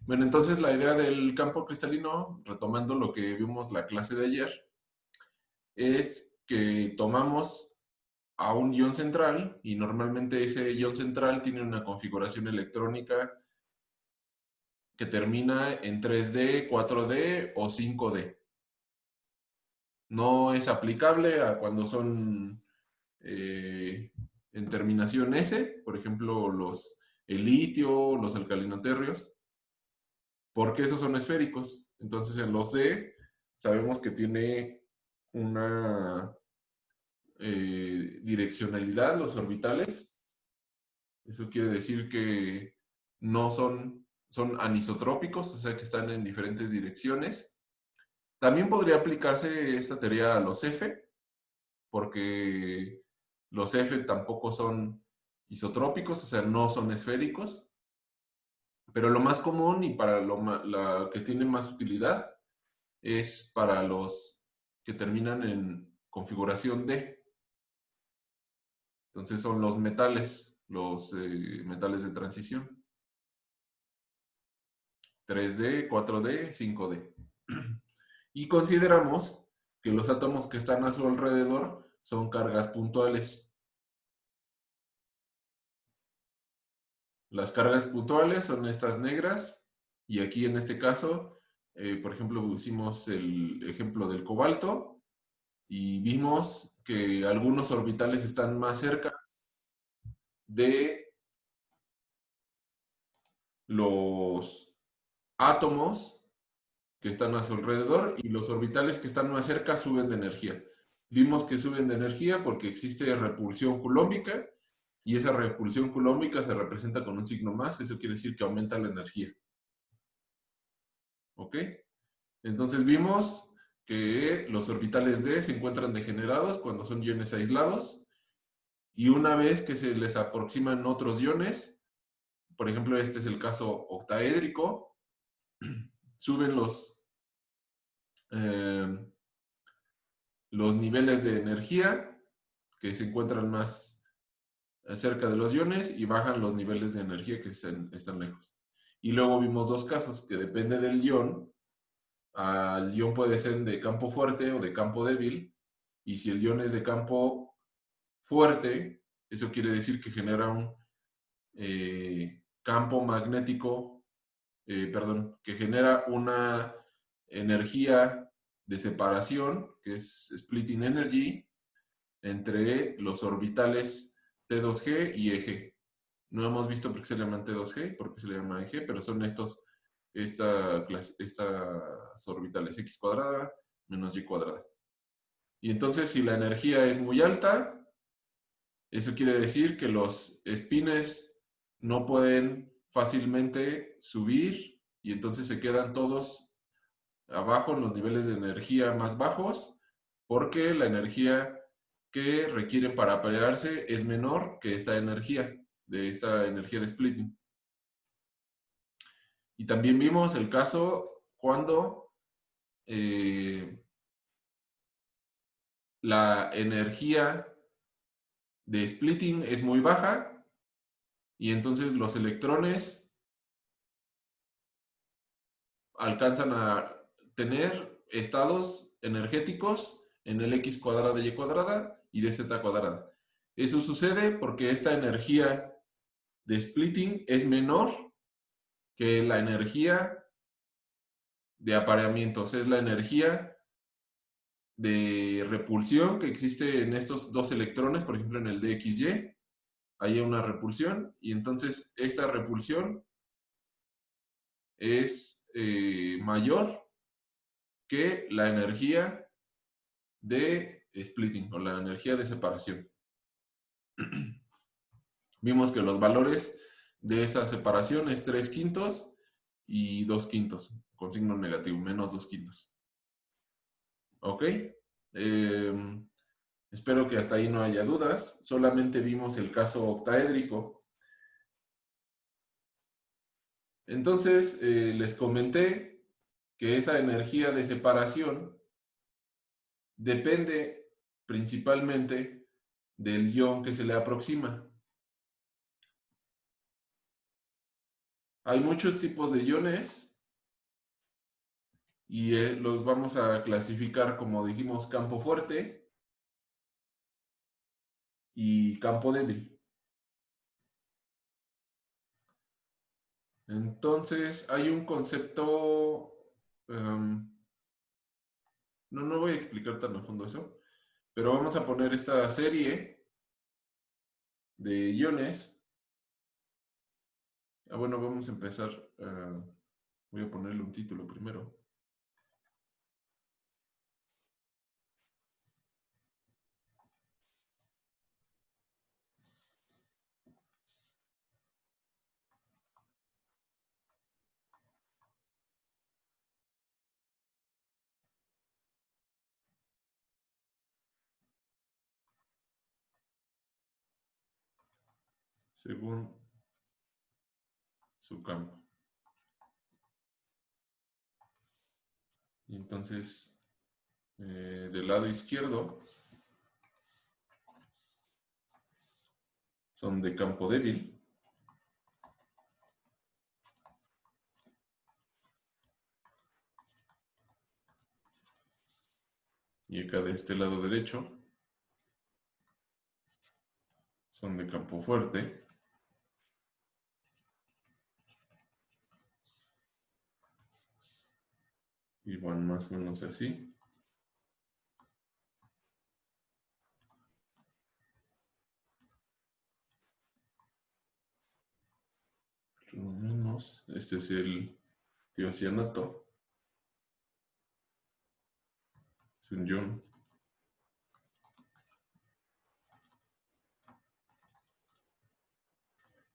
Bueno, entonces la idea del campo cristalino, retomando lo que vimos la clase de ayer, es que tomamos a un ion central y normalmente ese ion central tiene una configuración electrónica que termina en 3D, 4D o 5D. No es aplicable a cuando son en terminación S, por ejemplo, el litio, los alcalinoterrios, porque esos son esféricos. Entonces en los D sabemos que tiene una direccionalidad los orbitales. Eso quiere decir que no son anisotrópicos, o sea que están en diferentes direcciones. También podría aplicarse esta teoría a los F, porque los F tampoco son isotrópicos, o sea, no son esféricos. Pero lo más común y para la que tiene más utilidad es para los que terminan en configuración D. Entonces son los metales de transición. 3D, 4D, 5D. Y consideramos que los átomos que están a su alrededor son cargas puntuales. Las cargas puntuales son estas negras y aquí en este caso, por ejemplo, hicimos el ejemplo del cobalto y vimos que algunos orbitales están más cerca de los átomos que están a su alrededor y los orbitales que están más cerca suben de energía. Vimos que suben de energía porque existe repulsión coulombica y esa repulsión coulombica se representa con un signo más, eso quiere decir que aumenta la energía. ¿Ok? Entonces vimos que los orbitales D se encuentran degenerados cuando son iones aislados y una vez que se les aproximan otros iones, por ejemplo este es el caso octaédrico, suben eh, los niveles de energía que se encuentran más cerca de los iones y bajan los niveles de energía que están lejos. Y luego vimos dos casos, que depende del ion, el ion puede ser de campo fuerte o de campo débil, y si el ion es de campo fuerte, eso quiere decir que genera un campo magnético, perdón, que genera una energía de separación, que es splitting energy, entre los orbitales T2G y EG. No hemos visto por qué se le llama T2G, por qué se le llama EG, pero son estas orbitales X cuadrada menos Y cuadrada. Y entonces si la energía es muy alta, eso quiere decir que los espines no pueden fácilmente subir y entonces se quedan todos abajo en los niveles de energía más bajos porque la energía que requieren para aparearse es menor que esta energía de splitting. Y también vimos el caso cuando la energía de splitting es muy baja y entonces los electrones alcanzan a tener estados energéticos en el x cuadrada de y cuadrada y de z cuadrada. Eso sucede porque esta energía de splitting es menor que la energía de apareamiento, o sea, es la energía de repulsión que existe en estos dos electrones, por ejemplo en el DXY, hay una repulsión y entonces esta repulsión es mayor que la energía de splitting o la energía de separación. Vimos que los valores de esa separación es 3 quintos y 2 quintos, con signo negativo, menos 2 quintos. ¿Ok? Espero que hasta ahí no haya dudas. Solamente vimos el caso octaédrico. Entonces, les comenté que esa energía de separación depende principalmente del ion que se le aproxima. Hay muchos tipos de iones y los vamos a clasificar, como dijimos, campo fuerte y campo débil. Entonces, hay un concepto, no voy a explicar tan a fondo eso, pero vamos a poner esta serie de iones. Bueno, vamos a empezar, voy a ponerle un título primero. Según su campo. Y entonces, del lado izquierdo son de campo débil. Y acá de este lado derecho son de campo fuerte. Y van más o menos así. Por lo menos, este es el tiocianato. Es un ion.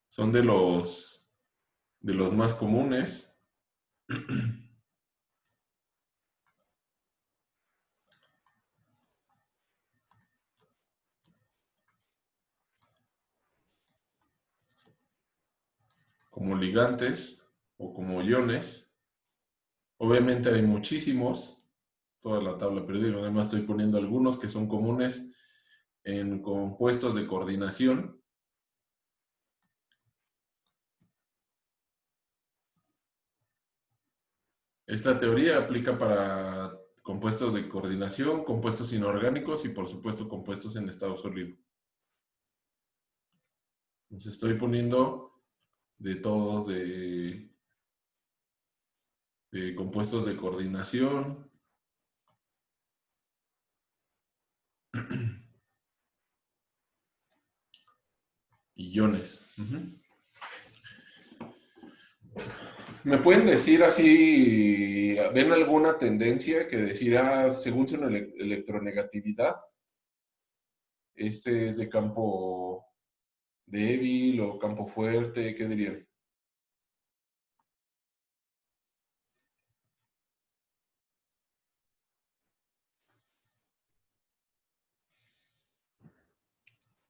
Son de los más comunes. Como ligantes o como iones. Obviamente hay muchísimos, toda la tabla, pero digo, además estoy poniendo algunos que son comunes en compuestos de coordinación. Esta teoría aplica para compuestos de coordinación, compuestos inorgánicos y por supuesto compuestos en estado sólido. Entonces estoy poniendo de todos de compuestos de coordinación. Iones. ¿Me pueden decir así, ven alguna tendencia que decir, según su electronegatividad, este es de campo débil o campo fuerte? ¿Qué dirían?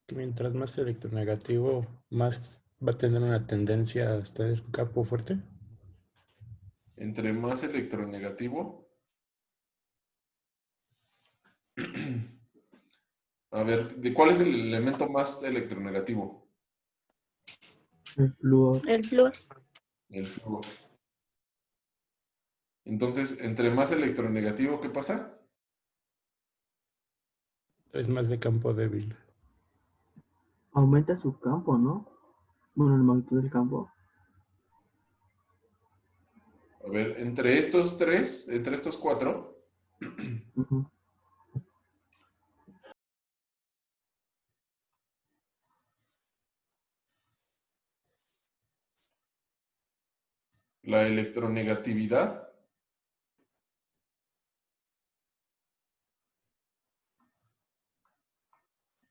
Que mientras más electronegativo, más va a tener una tendencia a estar en campo fuerte. Entre más electronegativo. A ver, ¿de cuál es el elemento más electronegativo? El flúor. El flúor. El flúor. Entonces, entre más electronegativo, ¿qué pasa? Es más de campo débil. Aumenta su campo, ¿no? Bueno, la magnitud del campo. A ver, entre estos tres, entre estos cuatro, Ujú. la electronegatividad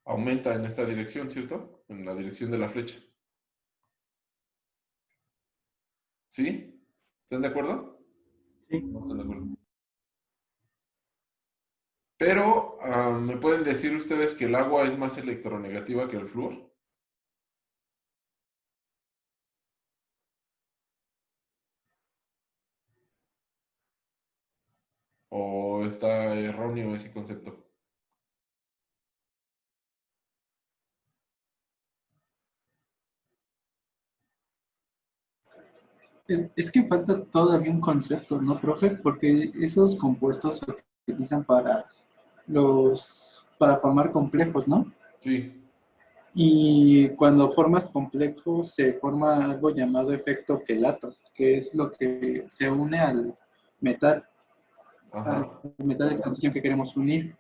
aumenta en esta dirección, ¿cierto? En la dirección de la flecha. ¿Sí? ¿Están de acuerdo? Sí. No están de acuerdo. Pero, ¿me pueden decir ustedes que el agua es más electronegativa que el flúor? ¿O está erróneo ese concepto? Es que falta todavía un concepto, ¿no, profe? Porque esos compuestos se utilizan para formar complejos, ¿no? Sí, Y cuando formas complejos se forma algo llamado efecto quelato, que es lo que se une metal, al ajá. metal de transición que queremos unir.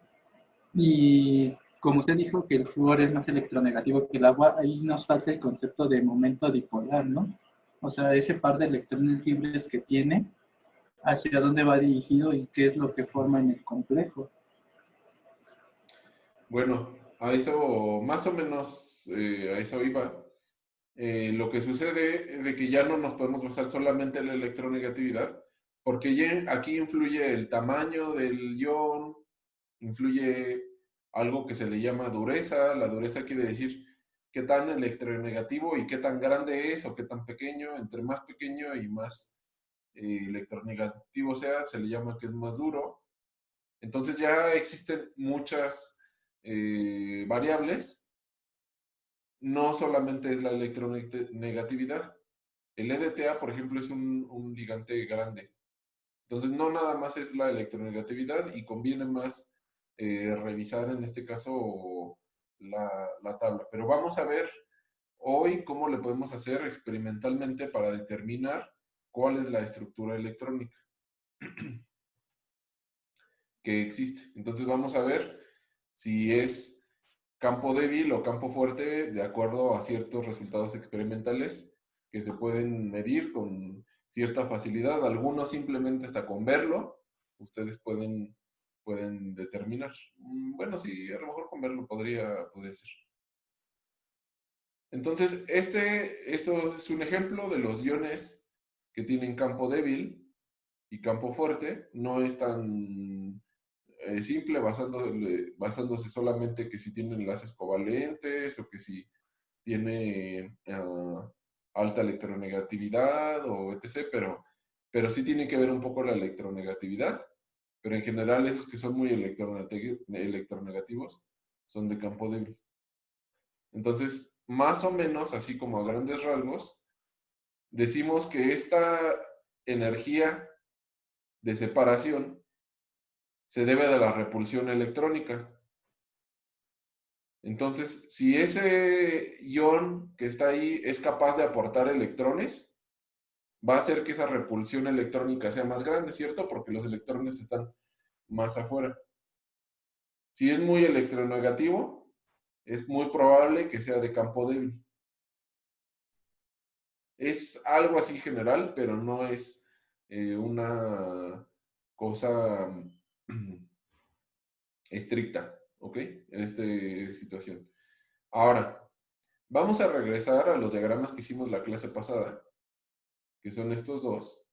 Y como usted dijo que el flúor es más electronegativo que el agua, ahí nos falta el concepto de momento dipolar, ¿no? O sea, ese par de electrones libres que tiene, hacia dónde va dirigido y qué es lo que forma en el complejo. Bueno, a eso, más o menos, a eso iba. Lo que sucede es de que ya no nos podemos basar solamente en la electronegatividad, porque ya aquí influye el tamaño del ion, influye algo que se le llama dureza. La dureza quiere decir qué tan electronegativo y qué tan grande es o qué tan pequeño. Entre más pequeño y más electronegativo sea, se le llama que es más duro. Entonces ya existen muchas variables, no solamente es la electronegatividad. El EDTA, por ejemplo, es un ligante grande. Entonces, no nada más es la electronegatividad y conviene más revisar en este caso la tabla. Pero vamos a ver hoy cómo le podemos hacer experimentalmente para determinar cuál es la estructura electrónica que existe. Entonces, vamos a ver si es campo débil o campo fuerte de acuerdo a ciertos resultados experimentales que se pueden medir con cierta facilidad. Algunos simplemente hasta con verlo, ustedes pueden determinar. Bueno, sí, a lo mejor con verlo podría ser. Entonces, esto es un ejemplo de los iones que tienen campo débil y campo fuerte. No es tan simple basándose solamente que si tiene enlaces covalentes o que si tiene alta electronegatividad o etc. Pero sí tiene que ver un poco la electronegatividad. Pero en general esos que son muy electronegativos son de campo débil. Entonces, más o menos, así como a grandes rasgos, decimos que esta energía de separación se debe de la repulsión electrónica. Entonces, si ese ion que está ahí es capaz de aportar electrones, va a hacer que esa repulsión electrónica sea más grande, ¿cierto? Porque los electrones están más afuera. Si es muy electronegativo, es muy probable que sea de campo débil. Es algo así general, pero no es una cosa estricta, ¿ok? En esta situación. Ahora, vamos a regresar a los diagramas que hicimos la clase pasada, que son estos dos.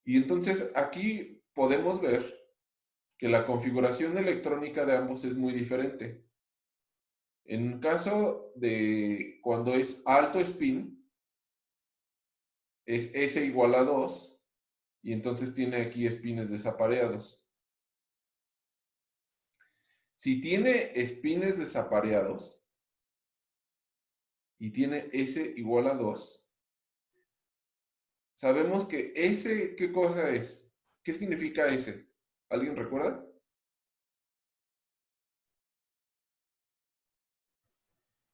Y entonces aquí podemos ver que la configuración electrónica de ambos es muy diferente. En caso de cuando es alto spin, es S igual a 2, y entonces tiene aquí spines desapareados. Si tiene spines desapareados y tiene S igual a 2, sabemos que S, ¿qué cosa es? ¿Qué significa S? ¿Alguien recuerda?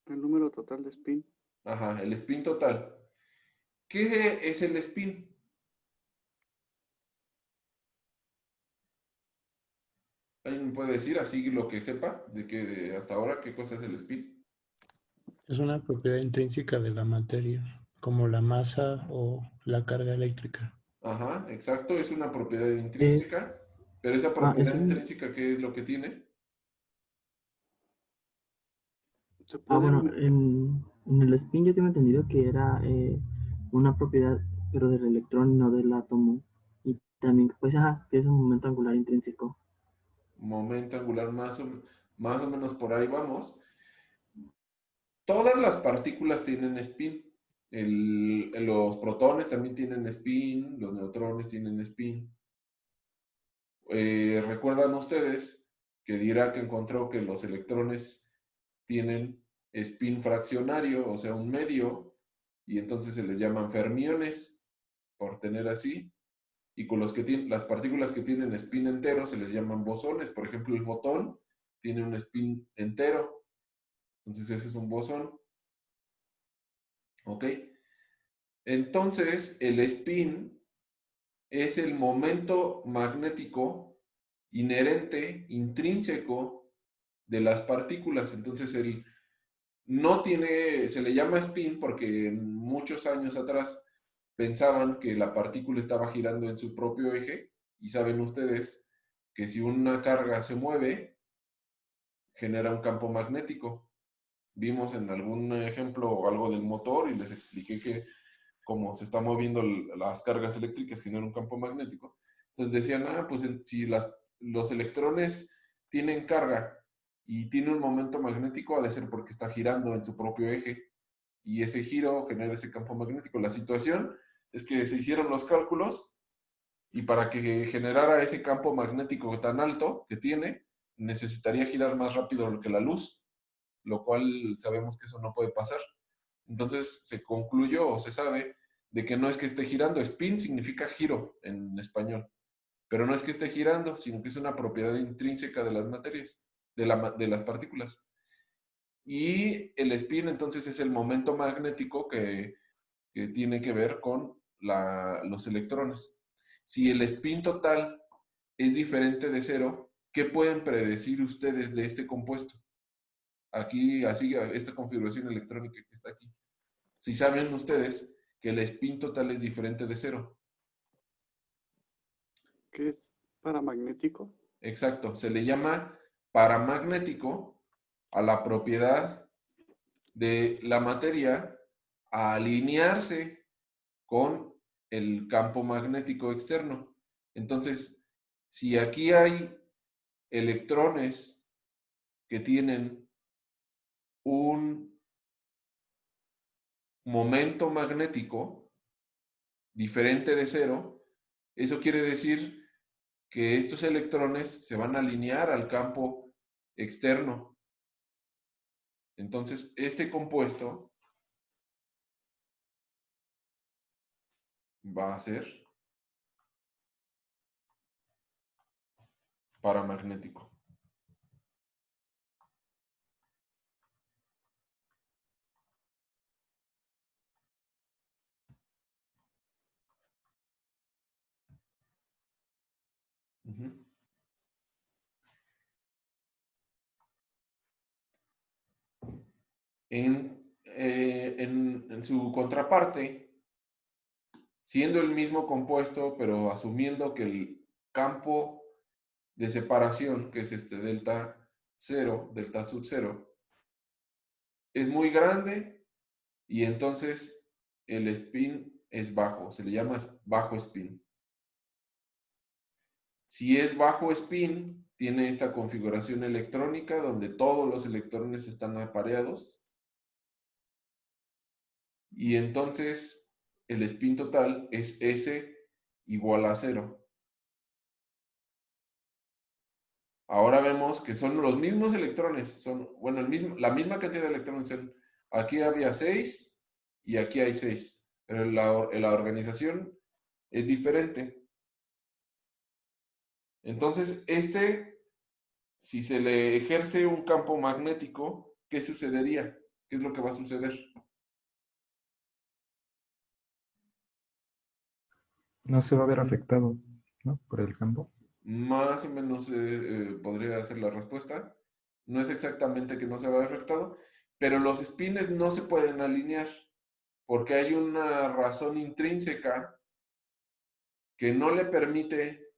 El número total de spin. Ajá, el spin total. ¿Qué es el spin? ¿Alguien me puede decir así lo que sepa de que hasta ahora qué cosa es el spin? Es una propiedad intrínseca de la materia, como la masa o la carga eléctrica. Ajá, exacto, es una propiedad Es, intrínseca, pero esa es propiedad un, intrínseca, ¿qué es lo que tiene? Se puede, bueno, en el spin yo tengo entendido que era una propiedad, pero del electrón, no del átomo. Y también, pues, que es un momento angular intrínseco. Momento angular más o menos por ahí vamos. Todas las partículas tienen spin. Los protones también tienen spin, los neutrones tienen spin. ¿Recuerdan ustedes que Dirac encontró que los electrones tienen spin fraccionario, o sea, un medio, y entonces se les llaman fermiones, por tener así. Y con los que tienen, las partículas que tienen spin entero se les llaman bosones. Por ejemplo, el fotón tiene un spin entero. Entonces ese es un bosón. ¿Ok? Entonces el spin es el momento magnético inherente, intrínseco de las partículas. Entonces no tiene, se le llama spin porque muchos años atrás pensaban que la partícula estaba girando en su propio eje, y saben ustedes que si una carga se mueve, genera un campo magnético. Vimos en algún ejemplo algo del motor y les expliqué que como se están moviendo las cargas eléctricas genera un campo magnético. Entonces decían, pues si los electrones tienen carga y tiene un momento magnético, ha de ser porque está girando en su propio eje, y ese giro genera ese campo magnético. La situación es que se hicieron los cálculos y para que generara ese campo magnético tan alto que tiene, necesitaría girar más rápido que la luz, lo cual sabemos que eso no puede pasar. Entonces se concluyó o se sabe de que no es que esté girando. Spin significa giro en español, pero no es que esté girando, sino que es una propiedad intrínseca de las materias, de las partículas. Y el spin entonces es el momento magnético que tiene que ver con los electrones. Si el spin total es diferente de cero, ¿qué pueden predecir ustedes de este compuesto? Aquí, así, esta configuración electrónica que está aquí. Si saben ustedes que el spin total es diferente de cero. ¿Qué es paramagnético? Exacto, se le llama paramagnético a la propiedad de la materia a alinearse con el campo magnético externo. Entonces, si aquí hay electrones que tienen un momento magnético diferente de cero, eso quiere decir que estos electrones se van a alinear al campo externo. Entonces, este compuesto va a ser paramagnético. En su contraparte, siendo el mismo compuesto, pero asumiendo que el campo de separación, que es este delta 0, delta sub 0, es muy grande, y entonces el spin es bajo, se le llama bajo spin. Si es bajo spin, tiene esta configuración electrónica donde todos los electrones están apareados, y entonces el spin total es S igual a 0. Ahora vemos que son los mismos electrones, bueno, la misma cantidad de electrones. Aquí había 6 y aquí hay 6, pero la organización es diferente. Entonces, si se le ejerce un campo magnético, ¿qué sucedería? ¿Qué es lo que va a suceder? No se va a ver afectado, ¿no? Por el campo. Más o menos podría ser la respuesta. No es exactamente que no se vea afectado, pero los spines no se pueden alinear porque hay una razón intrínseca que no le permite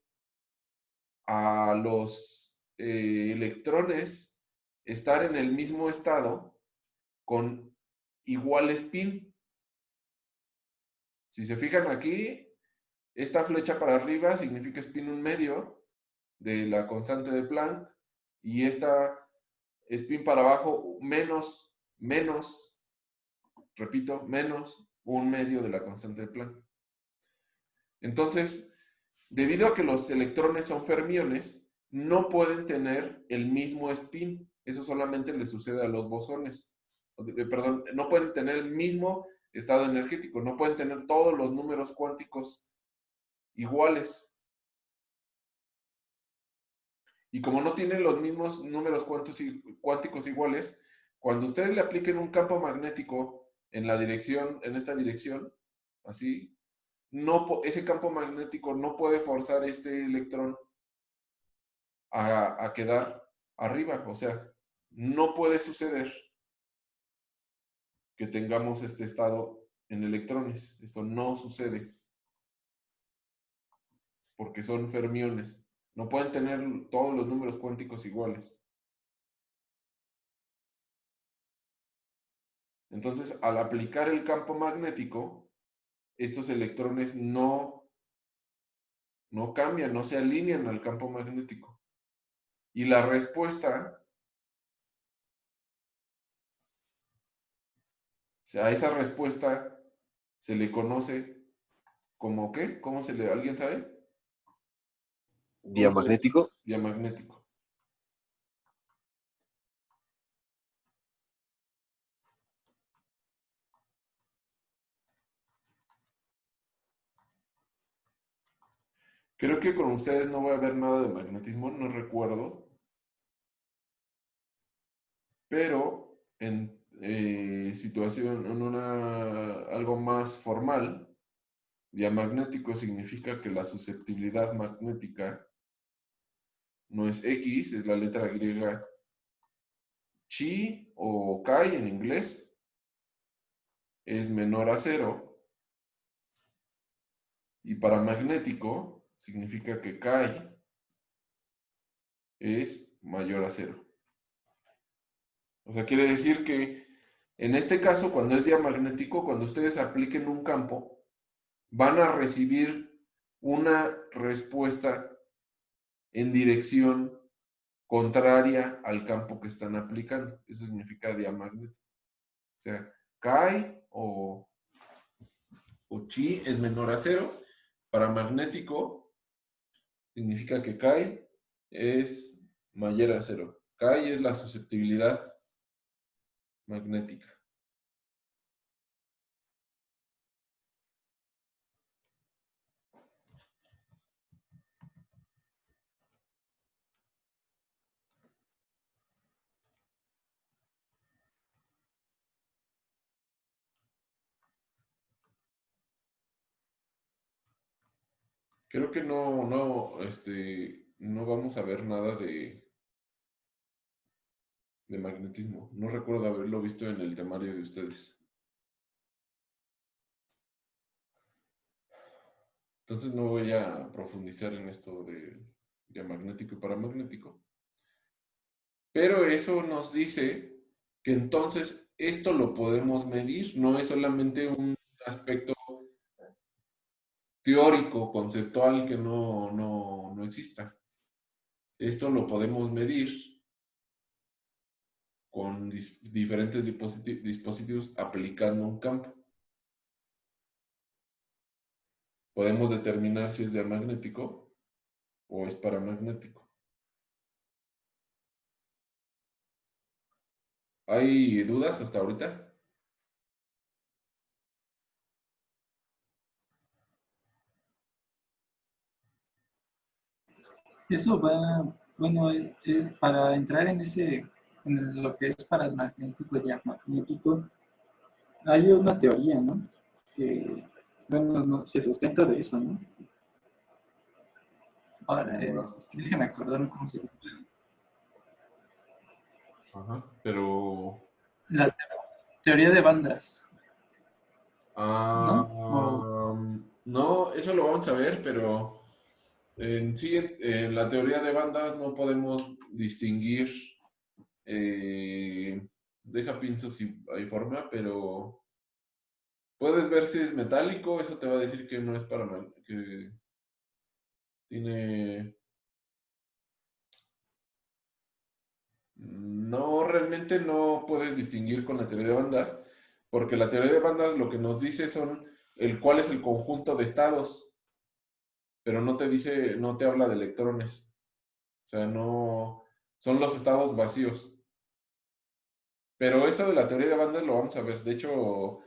a los electrones estar en el mismo estado con igual spin. Si se fijan aquí, esta flecha para arriba significa spin 1/2 de la constante de Planck, y esta spin para abajo menos 1/2 de la constante de Planck. Entonces, debido a que los electrones son fermiones, no pueden tener el mismo spin. Eso solamente le sucede a los bosones. Perdón, no pueden tener el mismo estado energético. No pueden tener todos los números cuánticos iguales. Y como no tienen los mismos números cuánticos iguales, cuando ustedes le apliquen un campo magnético en la dirección, en esta dirección, así, ese campo magnético no puede forzar este electrón a quedar arriba. O sea, no puede suceder que tengamos este estado en electrones. Esto no sucede porque son fermiones. No pueden tener todos los números cuánticos iguales. Entonces, al aplicar el campo magnético, estos electrones no cambian, no se alinean al campo magnético. Y la respuesta, o sea, a esa respuesta se le conoce como ¿qué? ¿Cómo se le, alguien sabe? Diamagnético. Diamagnético. Creo que con ustedes no voy a ver nada de magnetismo, no recuerdo. Pero en situación, en algo más formal, diamagnético significa que la susceptibilidad magnética no es X, es la letra griega chi o chi en inglés, es menor a 0. Y paramagnético significa que chi es mayor a 0. O sea, quiere decir que en este caso, cuando es diamagnético, cuando ustedes apliquen un campo, van a recibir una respuesta en dirección contraria al campo que están aplicando. Eso significa diamagnético. O sea, chi o chi es menor a 0. Paramagnético significa que chi es mayor a 0. Chi es la susceptibilidad magnética. Creo que no vamos a ver nada de magnetismo. No recuerdo haberlo visto en el temario de ustedes. Entonces no voy a profundizar en esto de diamagnético y paramagnético. Pero eso nos dice que entonces esto lo podemos medir, no es solamente un aspecto teórico, conceptual que no exista. Esto lo podemos medir con diferentes dispositivos aplicando un campo. Podemos determinar si es diamagnético o es paramagnético. ¿Hay dudas hasta ahorita? Eso va, bueno, es para entrar en lo que es paramagnético y diamagnético, hay una teoría, ¿no? Que, bueno, no, se sustenta de eso, ¿no? Ahora, déjame acordarme cómo se llama. Ajá, pero... La teoría de bandas, Ah, ¿no? no, eso lo vamos a ver, pero en sí, en la teoría de bandas no podemos distinguir, deja pienso si hay forma, pero puedes ver si es metálico, eso te va a decir que no es que tiene... No, realmente no puedes distinguir con la teoría de bandas, porque la teoría de bandas lo que nos dice son cuál es el conjunto de estados, pero no te dice, no te habla de electrones. O sea, no, son los estados vacíos. Pero eso de la teoría de bandas lo vamos a ver. De hecho,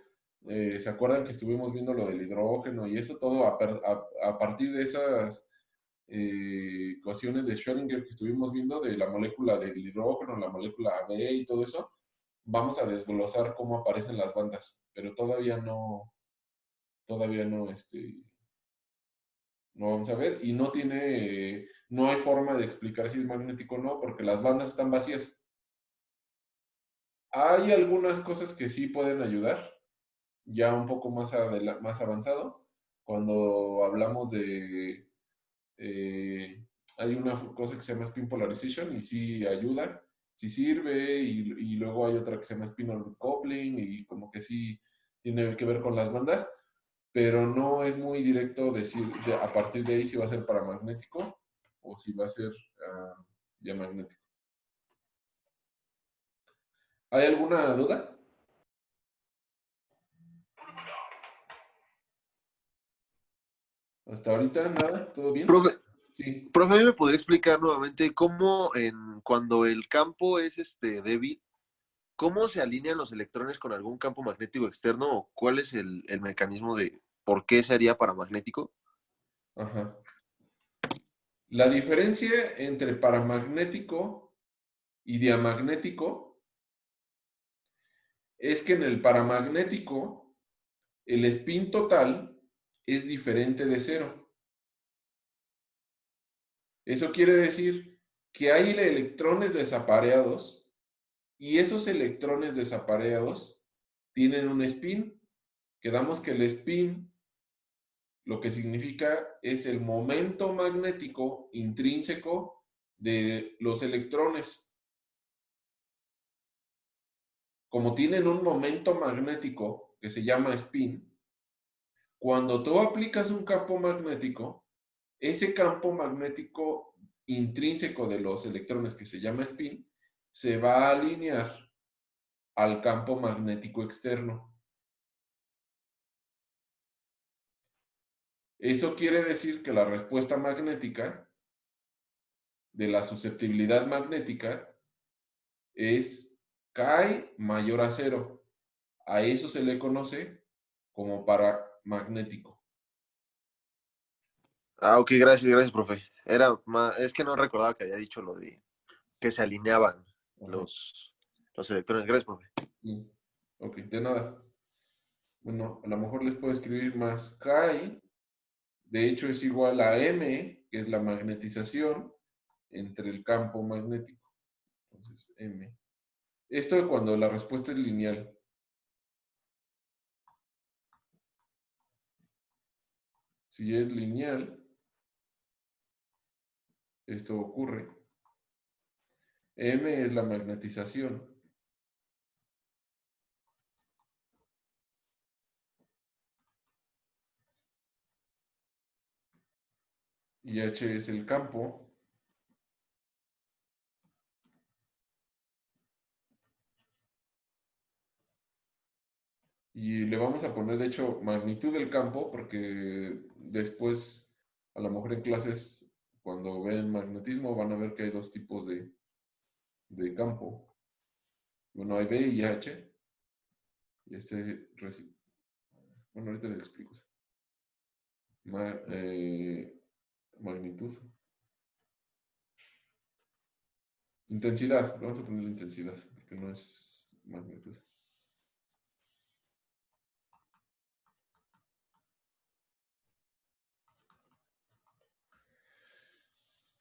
¿Se acuerdan que estuvimos viendo lo del hidrógeno y eso todo a partir de esas ecuaciones de Schrödinger que estuvimos viendo de la molécula del hidrógeno, la molécula B y todo eso? Vamos a desglosar cómo aparecen las bandas, pero todavía no, no vamos a ver y no hay forma de explicar si es magnético o no, porque las bandas están vacías. Hay algunas cosas que sí pueden ayudar, ya un poco más avanzado, cuando hablamos de... hay una cosa que se llama spin polarization y sí ayuda, sí sirve, y luego hay otra que se llama spin orbit coupling y como que sí tiene que ver con las bandas, pero no es muy directo decir a partir de ahí si va a ser paramagnético o si va a ser diamagnético. ¿Hay alguna duda? Hasta ahorita nada, ¿todo bien? Profe, Sí. profe, ¿me podría explicar nuevamente cómo cuando el campo es débil, cómo se alinean los electrones con algún campo magnético externo o cuál es el mecanismo de por qué sería paramagnético? Ajá. La diferencia entre paramagnético y diamagnético es que en el paramagnético el spin total es diferente de cero. Eso quiere decir que hay electrones desapareados y esos electrones desapareados tienen un spin. Quedamos que el spin lo que significa es el momento magnético intrínseco de los electrones. Como tienen un momento magnético que se llama spin, cuando tú aplicas un campo magnético, ese campo magnético intrínseco de los electrones que se llama spin, se va a alinear al campo magnético externo. Eso quiere decir que la respuesta magnética de la susceptibilidad magnética es Chi mayor a 0. A eso se le conoce como paramagnético. Ah, ok, gracias, profe. Es que no recordaba que había dicho lo de que se alineaban los electrones. Gracias, profe. Sí. Ok, de nada. Bueno, a lo mejor les puedo escribir más Chi. De hecho, es igual a M, que es la magnetización entre el campo magnético. Entonces, M. Esto cuando la respuesta es lineal. Si es lineal, esto ocurre. M es la magnetización. Y H es el campo. Y le vamos a poner, de hecho, magnitud del campo, porque después, a lo mejor en clases, cuando ven magnetismo, van a ver que hay dos tipos de campo. Bueno, hay B y H. Y bueno, ahorita les explico. Magnitud. Intensidad. Vamos a poner la intensidad, porque no es magnitud.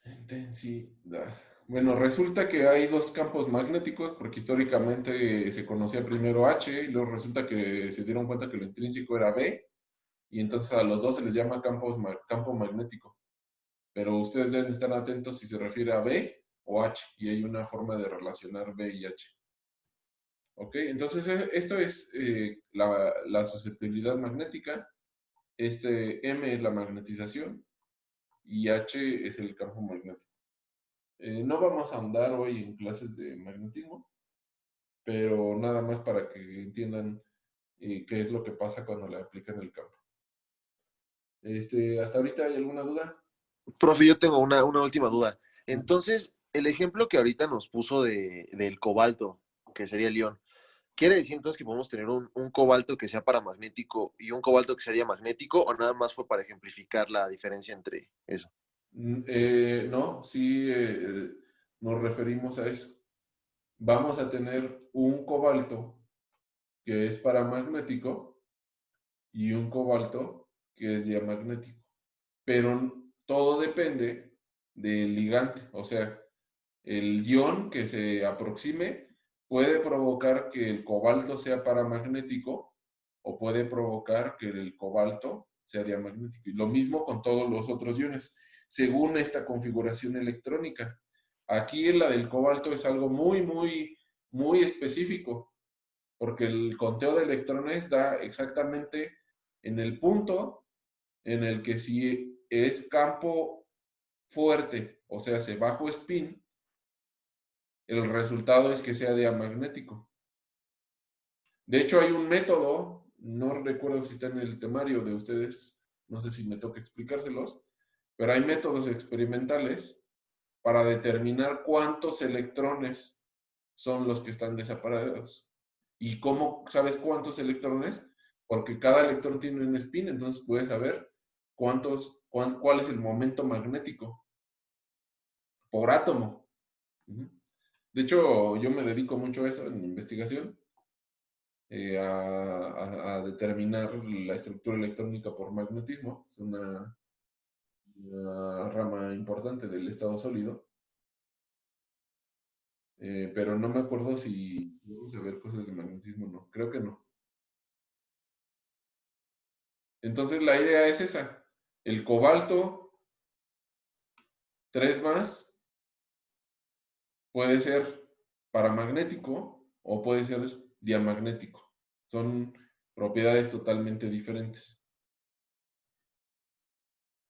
Intensidad. Bueno, resulta que hay dos campos magnéticos porque históricamente se conocía primero H y luego resulta que se dieron cuenta que lo intrínseco era B y entonces a los dos se les llama campo magnético. Pero ustedes deben estar atentos si se refiere a B o H y hay una forma de relacionar B y H. ¿Ok? Entonces esto es la susceptibilidad magnética. M es la magnetización y H es el campo magnético. No vamos a ahondar hoy en clases de magnetismo, pero nada más para que entiendan qué es lo que pasa cuando le aplican el campo. ¿Hasta ahorita hay alguna duda? Profe, yo tengo una última duda. Entonces, el ejemplo que ahorita nos puso del cobalto, que sería el ion, ¿quiere decir entonces que podemos tener un cobalto que sea paramagnético y un cobalto que sea diamagnético, o nada más fue para ejemplificar la diferencia entre eso? No, sí nos referimos a eso. Vamos a tener un cobalto que es paramagnético y un cobalto que es diamagnético. Pero todo depende del ligante. O sea, el ion que se aproxime puede provocar que el cobalto sea paramagnético o puede provocar que el cobalto sea diamagnético. Y lo mismo con todos los otros iones, según esta configuración electrónica. Aquí la del cobalto es algo muy específico, porque el conteo de electrones da exactamente en el punto en el que si es campo fuerte, o sea, se bajo spin, el resultado es que sea diamagnético. De hecho, hay un método, no recuerdo si está en el temario de ustedes, no sé si me toca explicárselos, pero hay métodos experimentales para determinar cuántos electrones son los que están desaparecidos. ¿Y cómo sabes cuántos electrones? Porque cada electrón tiene un spin, entonces puedes saber cuál es el momento magnético por átomo. De hecho, yo me dedico mucho a eso en mi investigación, a determinar la estructura electrónica por magnetismo. Es una rama importante del estado sólido. Pero no me acuerdo si vamos a ver cosas de magnetismo o no. Creo que no. Entonces la idea es esa. El cobalto 3 más puede ser paramagnético o puede ser diamagnético. Son propiedades totalmente diferentes.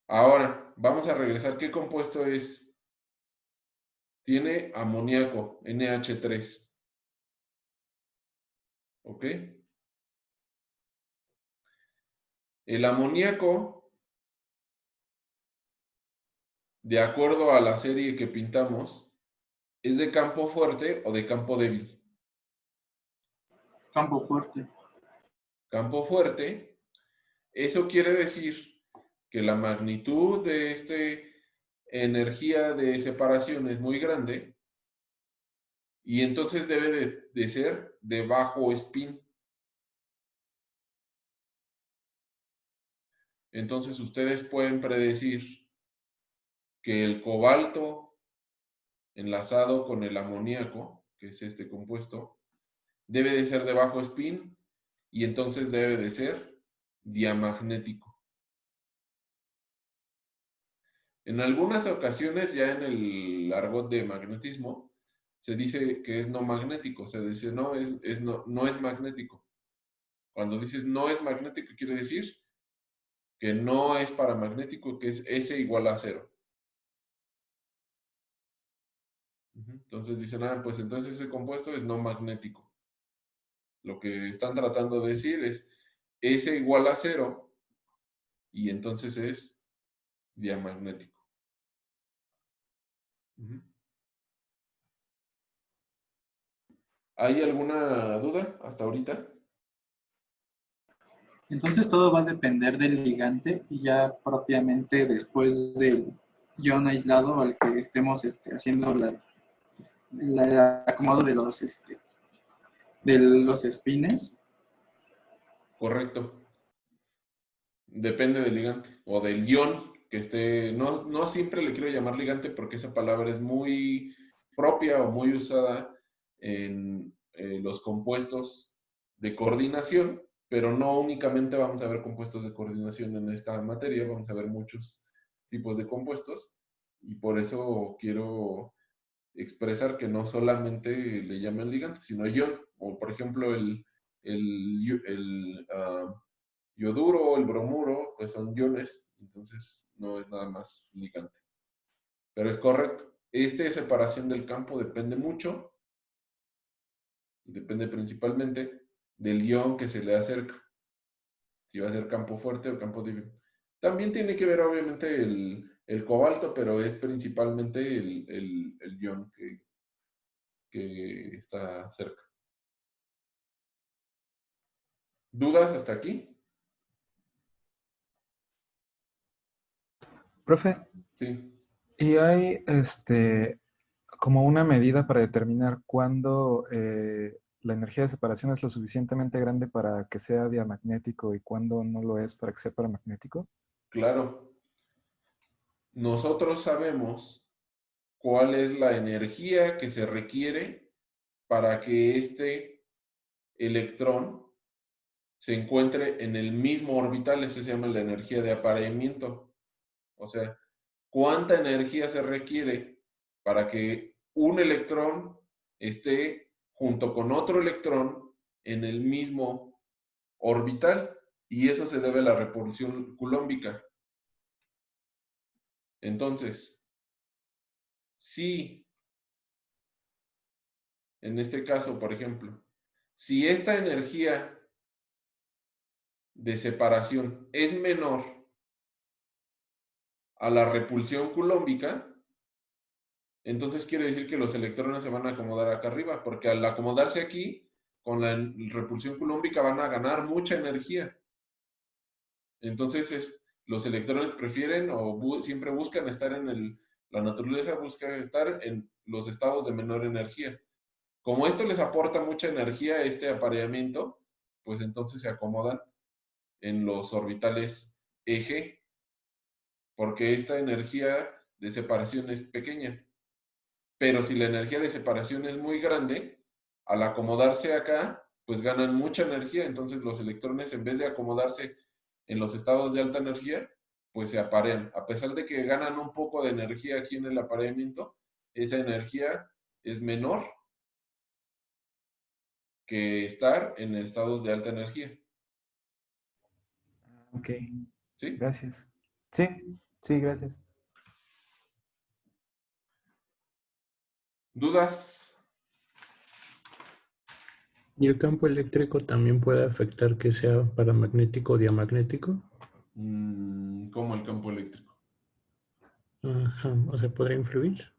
Ahora, vamos a regresar. ¿Qué compuesto es? Tiene amoníaco, NH3. ¿Ok? El amoníaco, de acuerdo a la serie que pintamos, ¿es de campo fuerte o de campo débil? Campo fuerte. Campo fuerte. Eso quiere decir que la magnitud de esta energía de separación es muy grande y entonces debe de ser de bajo spin. Entonces ustedes pueden predecir que el cobalto enlazado con el amoníaco, que es este compuesto, debe de ser de bajo spin y entonces debe de ser diamagnético. En algunas ocasiones, ya en el argot de magnetismo, se dice que es no magnético, se dice no es magnético. Cuando dices no es magnético, quiere decir que no es paramagnético, que es S igual a 0. Entonces dicen, pues entonces ese compuesto es no magnético. Lo que están tratando de decir es S igual a 0 y entonces es diamagnético. ¿Hay alguna duda hasta ahorita? Entonces todo va a depender del ligante y ya propiamente después del ion aislado al que estemos haciendo el acomodo de los spines. Correcto. Depende del ligante o del ion que esté. No siempre le quiero llamar ligante porque esa palabra es muy propia o muy usada en los compuestos de coordinación, pero no únicamente vamos a ver compuestos de coordinación en esta materia, vamos a ver muchos tipos de compuestos y por eso quiero expresar que no solamente le llaman ligante, sino ion, o por ejemplo el yoduro o el bromuro, pues son iones, entonces no es nada más ligante. Pero es correcto. Esta separación del campo depende mucho, depende principalmente del ion que se le acerca. Si va a ser campo fuerte o campo débil. También tiene que ver obviamente el cobalto, pero es principalmente el ion que está cerca. ¿Dudas hasta aquí? Profe, Sí. ¿y hay como una medida para determinar cuándo la energía de separación es lo suficientemente grande para que sea diamagnético y cuándo no lo es para que sea paramagnético? Claro. Nosotros sabemos cuál es la energía que se requiere para que este electrón se encuentre en el mismo orbital. Esa se llama la energía de apareamiento. O sea, ¿cuánta energía se requiere para que un electrón esté junto con otro electrón en el mismo orbital? Y eso se debe a la repulsión culómbica. Entonces, si en este caso, por ejemplo, si esta energía de separación es menor a la repulsión culómbica, entonces quiere decir que los electrones se van a acomodar acá arriba, porque al acomodarse aquí, con la repulsión culómbica van a ganar mucha energía. Entonces, los electrones prefieren o siempre buscan estar la naturaleza busca estar en los estados de menor energía. Como esto les aporta mucha energía, este apareamiento, pues entonces se acomodan en los orbitales eje, porque esta energía de separación es pequeña. Pero si la energía de separación es muy grande, al acomodarse acá, pues ganan mucha energía. Entonces los electrones, en vez de acomodarse en los estados de alta energía, pues se aparean. A pesar de que ganan un poco de energía aquí en el apareamiento, esa energía es menor que estar en estados de alta energía. Ok, ¿Sí? gracias. Sí, sí, gracias. ¿Dudas? ¿Y el campo eléctrico también puede afectar que sea paramagnético o diamagnético? ¿Cómo el campo eléctrico? Ajá, o sea, ¿podría influir?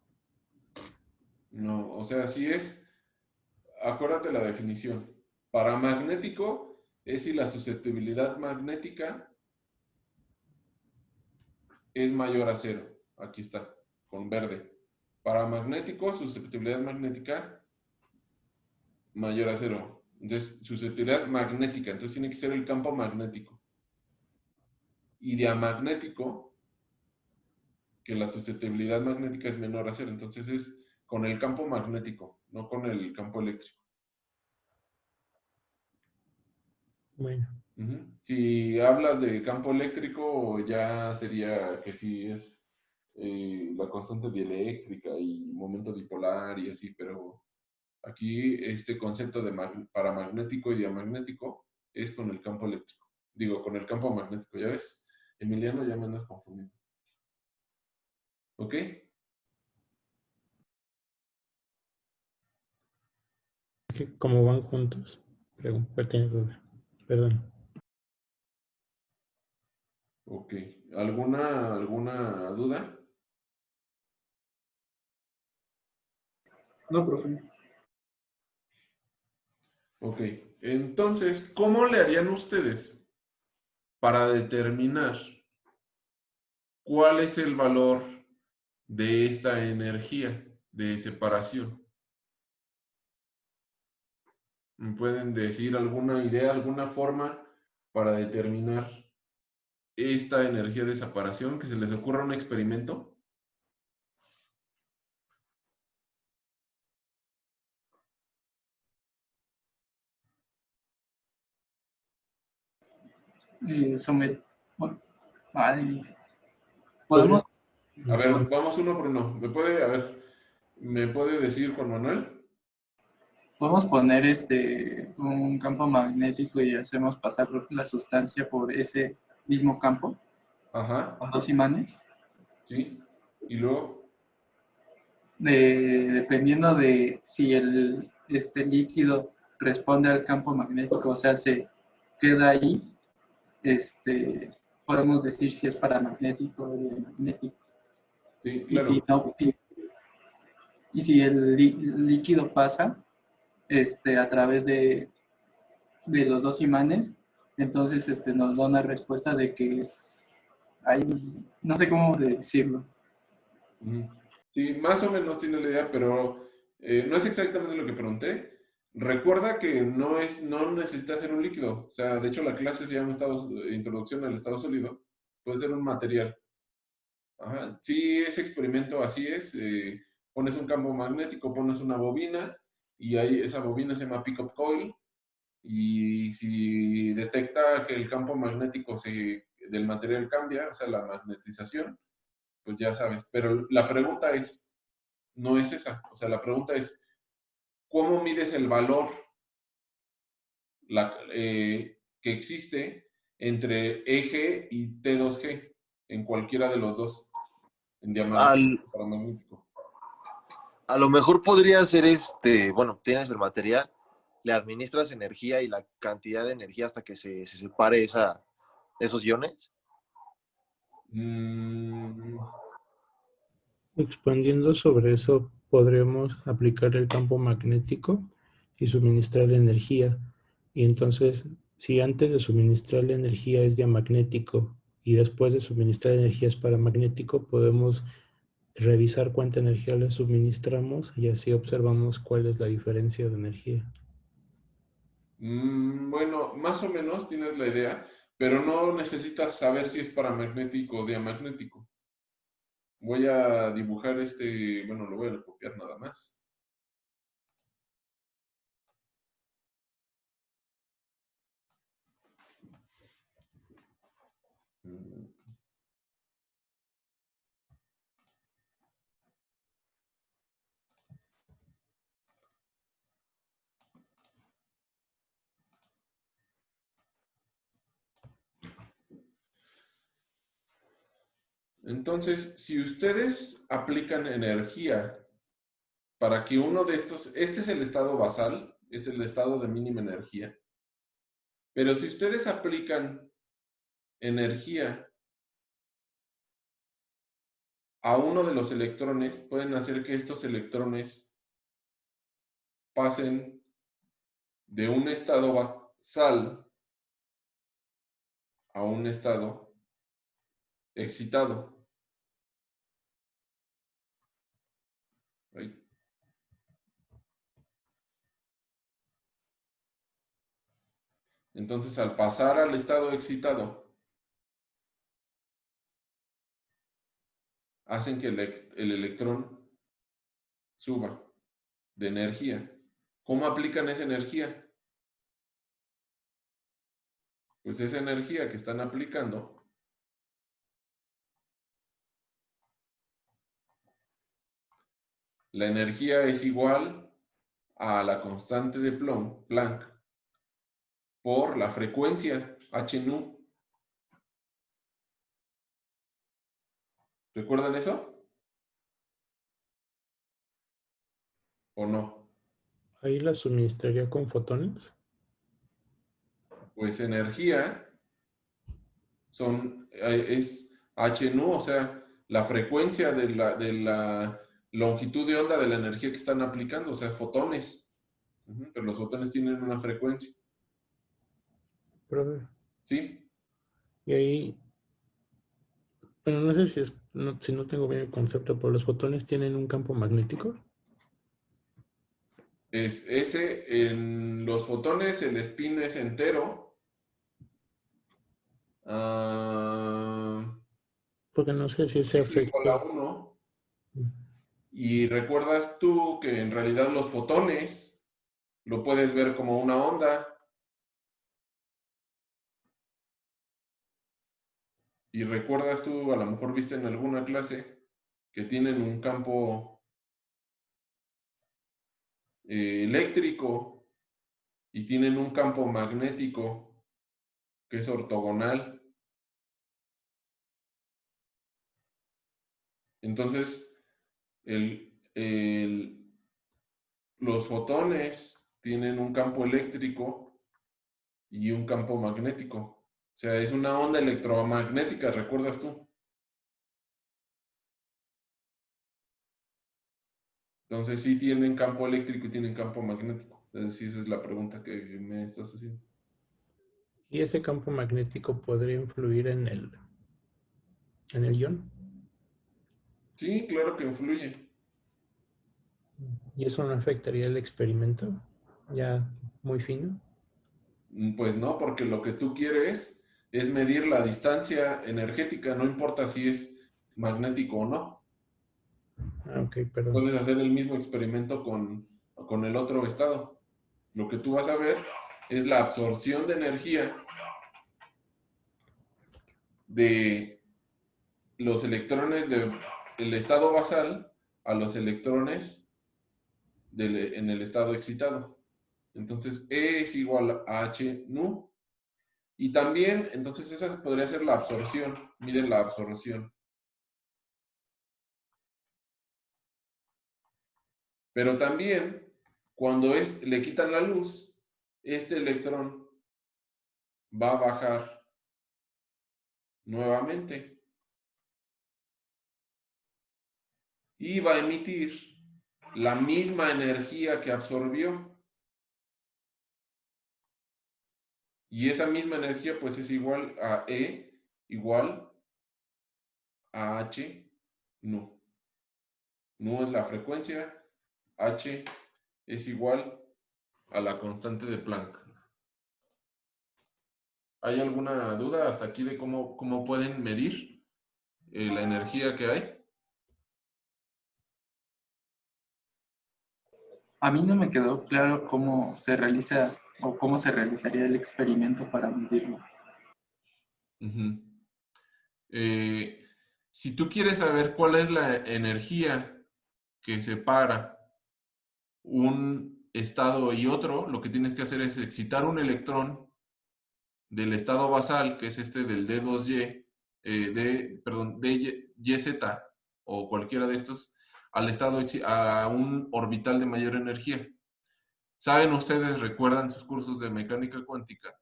No, o sea, si es, acuérdate la definición. Paramagnético es si la susceptibilidad magnética es mayor a cero. Aquí está, con verde. Paramagnético, susceptibilidad magnética mayor a cero. Entonces, susceptibilidad magnética, entonces tiene que ser el campo magnético. Y diamagnético, que la susceptibilidad magnética es menor a cero. Entonces es con el campo magnético, no con el campo eléctrico. Bueno, Si hablas de campo eléctrico, ya sería que sí es la constante dieléctrica y momento dipolar y así, pero aquí este concepto de paramagnético y diamagnético es con el campo eléctrico. Digo, con el campo magnético, ¿ya ves? Emiliano, ya me andas confundiendo. ¿Ok? es que como van juntos, tengo duda. Perdón. Ok. ¿Alguna duda? No, profe. Ok. Entonces, ¿cómo le harían ustedes para determinar cuál es el valor de esta energía de separación? ¿Me pueden decir alguna idea, alguna forma para determinar esta energía de separación? ¿Que se les ocurra un experimento? Bueno, vale. ¿Podría? Podemos, A ver, vamos uno por uno. ¿Me puede decir Juan Manuel? podemos poner un campo magnético y hacemos pasar la sustancia por ese mismo campo Ajá, con dos imanes. sí. Y luego, Dependiendo de si este líquido responde al campo magnético, o sea, se queda ahí, podemos decir si es paramagnético o diamagnético. sí, Y si claro. no, y si el líquido pasa a través de los dos imanes, Entonces nos da una respuesta de que no sé cómo decirlo. Ujú. Sí, más o menos tiene la idea, pero no es exactamente lo que pregunté. Recuerda que no necesita ser un líquido. O sea, de hecho la clase se llama Introducción al estado sólido. Puede ser un material. Ajá. Sí, ese experimento así es. Pones un campo magnético, pones una bobina y ahí esa bobina se llama pickup coil. Y si detecta que el campo magnético del material cambia, o sea, la magnetización, pues ya sabes. Pero la pregunta no es esa. O sea, la pregunta es, ¿cómo mides el valor que existe entre EG y T2G en cualquiera de los dos, en diamagnético Al, o paramagnético? a lo mejor podría ser bueno, tienes el material, le administras energía y la cantidad de energía hasta que se separe esos iones. Mm, Expandiendo sobre eso, podremos aplicar el campo magnético y suministrar energía. Y entonces, si antes de suministrar la energía es diamagnético y después de suministrar energía es paramagnético, podemos revisar cuánta energía le suministramos y así observamos cuál es la diferencia de energía. bueno, más o menos tienes la idea, pero no necesitas saber si es paramagnético o diamagnético. Voy a dibujar bueno, lo voy a copiar nada más. Mm, Entonces, si ustedes aplican energía para que uno de estos, este es el estado basal, es el estado de mínima energía, pero si ustedes aplican energía a uno de los electrones, pueden hacer que estos electrones pasen de un estado basal a un estado excitado. Ahí. Entonces, al pasar al estado excitado, hacen que el electrón suba de energía. ¿Cómo aplican esa energía? Pues esa energía que están aplicando la energía es igual a la constante de Planck por la frecuencia h nu. ¿Recuerdan eso? ¿O no? Ahí la suministraría con fotones. Pues energía es h nu, o sea, la frecuencia de la longitud de onda de la energía que están aplicando, o sea, fotones. Pero los fotones tienen una frecuencia. Brother. ¿Sí? Y ahí, bueno, no sé si no tengo bien el concepto, pero los fotones tienen un campo magnético. En los fotones el spin es entero. Ah, Porque no sé si ese es igual a efecto. 1. Y recuerdas tú que en realidad los fotones lo puedes ver como una onda. Y recuerdas tú, a lo mejor viste en alguna clase, que tienen un campo eléctrico y tienen un campo magnético que es ortogonal. Entonces, los fotones tienen un campo eléctrico y un campo magnético. O sea, es una onda electromagnética, ¿recuerdas tú? Entonces sí tienen campo eléctrico y tienen campo magnético. Entonces sí, esa es la pregunta que me estás haciendo. ¿Y ese campo magnético podría influir en el ion? Sí, claro que influye. ¿Y eso no afectaría el experimento? Ya muy fino. Pues no, porque lo que tú quieres es medir la distancia energética, no importa si es magnético o no. Ah, ok, perdón. Puedes hacer el mismo experimento con el otro estado. Lo que tú vas a ver es la absorción de energía de los electrones del estado basal a los electrones en el estado excitado. Entonces, E es igual a H nu. Y también, entonces esa podría ser la absorción. Miren la absorción. Pero también, cuando le quitan la luz, este electrón va a bajar nuevamente y va a emitir la misma energía que absorbió. Y esa misma energía pues es igual a E igual a H nu. Nu es la frecuencia, H es igual a la constante de Planck. ¿Hay alguna duda hasta aquí de cómo pueden medir la energía que hay? A mí no me quedó claro cómo se realiza o cómo se realizaría el experimento para medirlo. Uh-huh. Si tú quieres saber cuál es la energía que separa un estado y otro, lo que tienes que hacer es excitar un electrón del estado basal, que es este del D2Y, DYZ o cualquiera de estos, a un orbital de mayor energía. ¿Saben ustedes, recuerdan sus cursos de mecánica cuántica,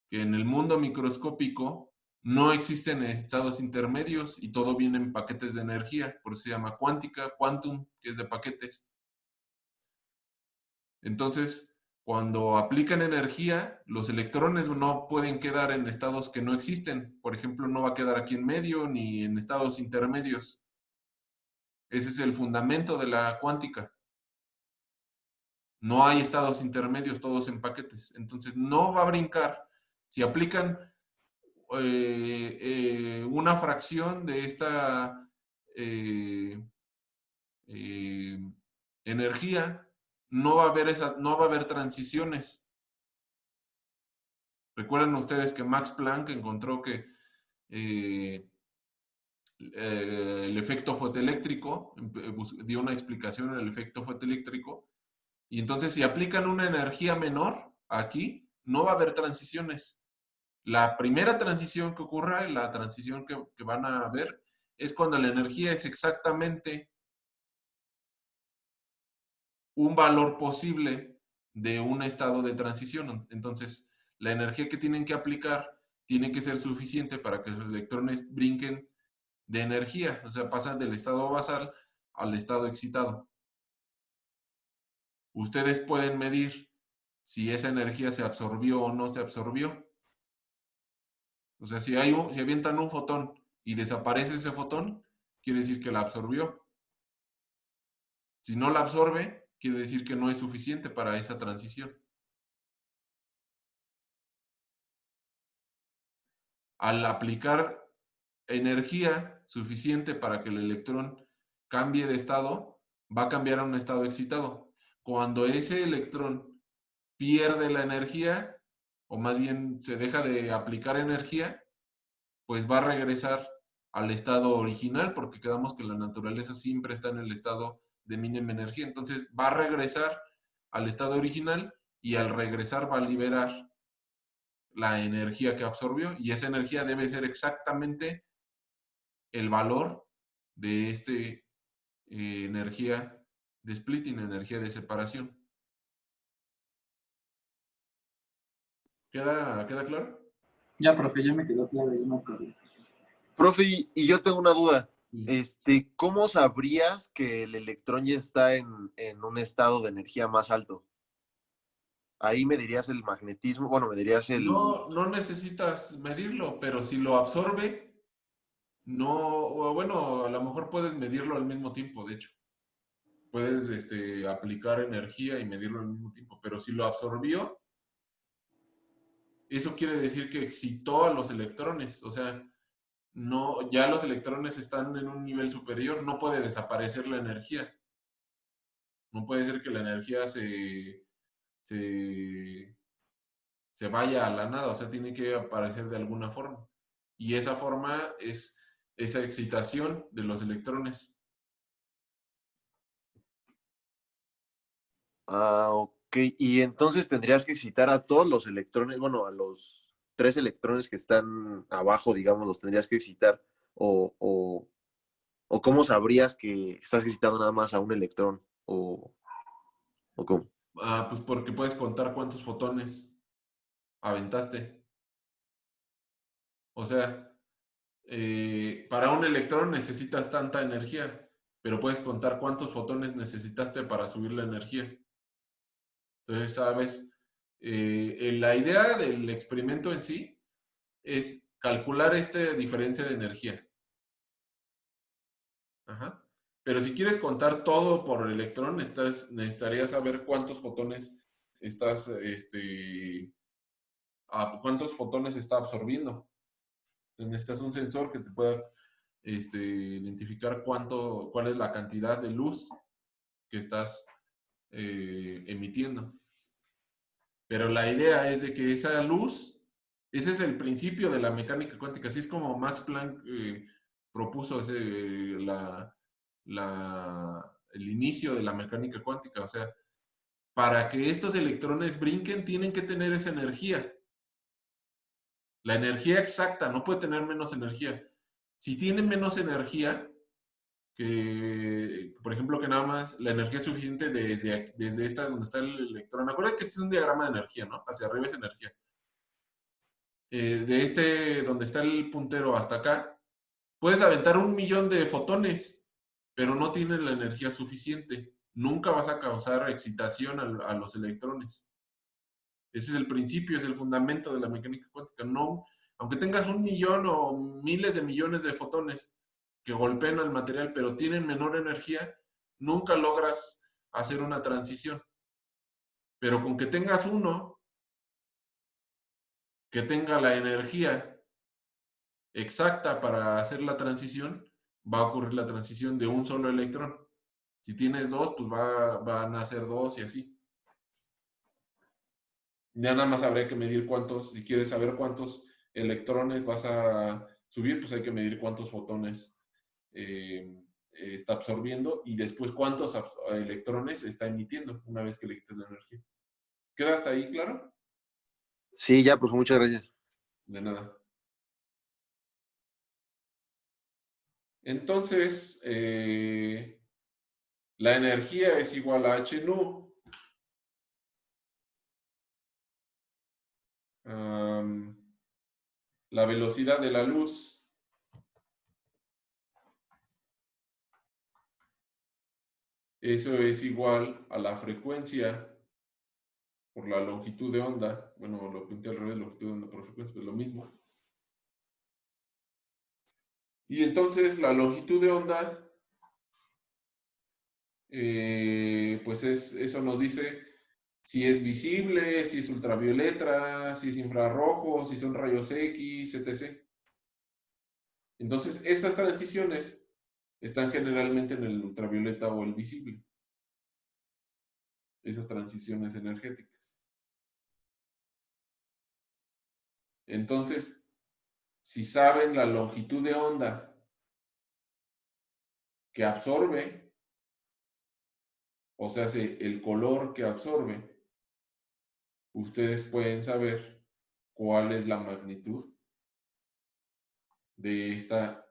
que en el mundo microscópico no existen estados intermedios y todo viene en paquetes de energía? Por eso se llama cuántica, quantum, que es de paquetes. Entonces, cuando aplican energía, los electrones no pueden quedar en estados que no existen. Por ejemplo, no va a quedar aquí en medio ni en estados intermedios. Ese es el fundamento de la cuántica. No hay estados intermedios, todos en paquetes. Entonces, no va a brincar. Si aplican una fracción de esta energía, no va a haber transiciones. Recuerden ustedes que Max Planck encontró que el efecto fotoeléctrico, dio una explicación del efecto fotoeléctrico, y entonces si aplican una energía menor aquí, no va a haber transiciones. La primera transición que ocurra, la transición que van a ver, es cuando la energía es exactamente un valor posible de un estado de transición. Entonces, la energía que tienen que aplicar tiene que ser suficiente para que los electrones brinquen de energía, o sea, pasan del estado basal al estado excitado. Ustedes pueden medir si esa energía se absorbió o no se absorbió. O sea, si avientan un fotón y desaparece ese fotón, quiere decir que la absorbió. Si no la absorbe, quiere decir que no es suficiente para esa transición. Al aplicar energía suficiente para que el electrón cambie de estado, va a cambiar a un estado excitado. Cuando ese electrón pierde la energía, o más bien se deja de aplicar energía, pues va a regresar al estado original, porque quedamos que la naturaleza siempre está en el estado de mínima energía. Entonces va a regresar al estado original y al regresar va a liberar la energía que absorbió, y esa energía debe ser exactamente el valor de energía de splitting, energía de separación. ¿Queda claro? Ya, profe, ya me quedó claro, ya me acordé. Profe, y yo tengo una duda. Sí. ¿Cómo sabrías que el electrón ya está en un estado de energía más alto? ahí medirías el magnetismo, bueno, medirías el... No necesitas medirlo, pero si lo absorbe, no, o bueno, a lo mejor puedes medirlo al mismo tiempo, de hecho. Puedes aplicar energía y medirlo al mismo tiempo, pero si lo absorbió, eso quiere decir que excitó a los electrones, o sea, no, ya los electrones están en un nivel superior, no puede desaparecer la energía. No puede ser que la energía se, se vaya a la nada, o sea, tiene que aparecer de alguna forma. Y esa forma es esa excitación de los electrones. Ah, ok. Y entonces tendrías que excitar a todos los electrones, bueno, a los 3 electrones que están abajo, digamos, los tendrías que excitar. O cómo sabrías que estás excitando nada más a un electrón. O cómo. Pues porque puedes contar cuántos fotones aventaste. O sea, para un electrón necesitas tanta energía, pero puedes contar cuántos fotones necesitaste para subir la energía. Entonces, sabes, la idea del experimento en sí es calcular esta diferencia de energía. Ajá. Pero si quieres contar todo por electrón, necesitarías saber cuántos fotones estás, cuántos fotones está absorbiendo. Necesitas un sensor que te pueda identificar cuál es la cantidad de luz que estás emitiendo. Pero la idea es de que esa luz, ese es el principio de la mecánica cuántica. Así es como Max Planck propuso el inicio de la mecánica cuántica. O sea, para que estos electrones brinquen, tienen que tener esa energía. La energía exacta, no puede tener menos energía. Si tiene menos energía, que, por ejemplo, que nada más la energía es suficiente desde esta donde está el electrón. Acuérdate que este es un diagrama de energía, ¿no? Hacia arriba es energía. De donde está el puntero hasta acá, puedes aventar 1 millón de fotones, pero no tienen la energía suficiente. Nunca vas a causar excitación a los electrones. Ese es el principio, es el fundamento de la mecánica cuántica. No, aunque tengas 1 millón o miles de millones de fotones que golpeen al material, pero tienen menor energía, nunca logras hacer una transición. Pero con que tengas uno que tenga la energía exacta para hacer la transición, va a ocurrir la transición de un solo electrón. Si tienes dos, pues van a ser dos y así. Ya nada más habría que medir cuántos, si quieres saber cuántos electrones vas a subir, pues hay que medir cuántos fotones está absorbiendo y después cuántos electrones está emitiendo una vez que le quites la energía. ¿Queda hasta ahí claro? Sí, ya, pues muchas gracias. De nada. Entonces, la energía es igual a H nu. La velocidad de la luz eso es igual a la frecuencia por la longitud de onda. Bueno, lo pinté al revés, longitud de onda por frecuencia, pues lo mismo. Y entonces la longitud de onda, pues eso nos dice si es visible, si es ultravioleta, si es infrarrojo, si son rayos X, etc. Entonces, estas transiciones están generalmente en el ultravioleta o el visible. Esas transiciones energéticas. Entonces, si saben la longitud de onda que absorbe, o sea, el color que absorbe, ustedes pueden saber cuál es la magnitud de esta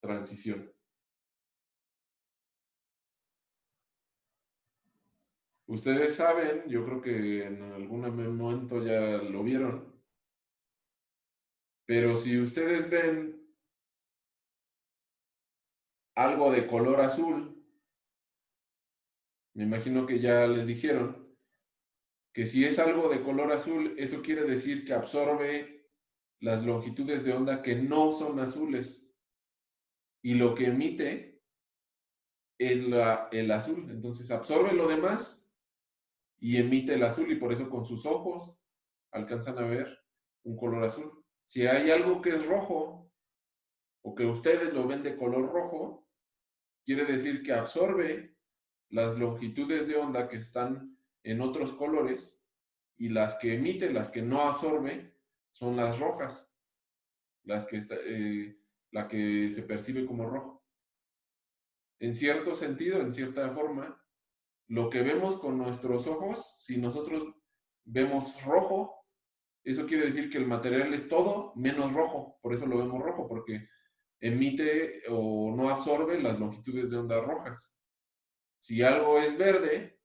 transición. Ustedes saben, yo creo que en algún momento ya lo vieron, pero si ustedes ven algo de color azul, Me imagino que ya les dijeron que si es algo de color azul, eso quiere decir que absorbe las longitudes de onda que no son azules. Y lo que emite es el azul. Entonces absorbe lo demás y emite el azul, y por eso con sus ojos alcanzan a ver un color azul. Si hay algo que es rojo o que ustedes lo ven de color rojo, quiere decir que absorbe las longitudes de onda que están en otros colores, y las que emite, las que no absorbe, son las rojas, la que se percibe como rojo. En cierto sentido, en cierta forma, lo que vemos con nuestros ojos, si nosotros vemos rojo, eso quiere decir que el material es todo menos rojo. Por eso lo vemos rojo, porque emite o no absorbe las longitudes de onda rojas. Si algo es verde,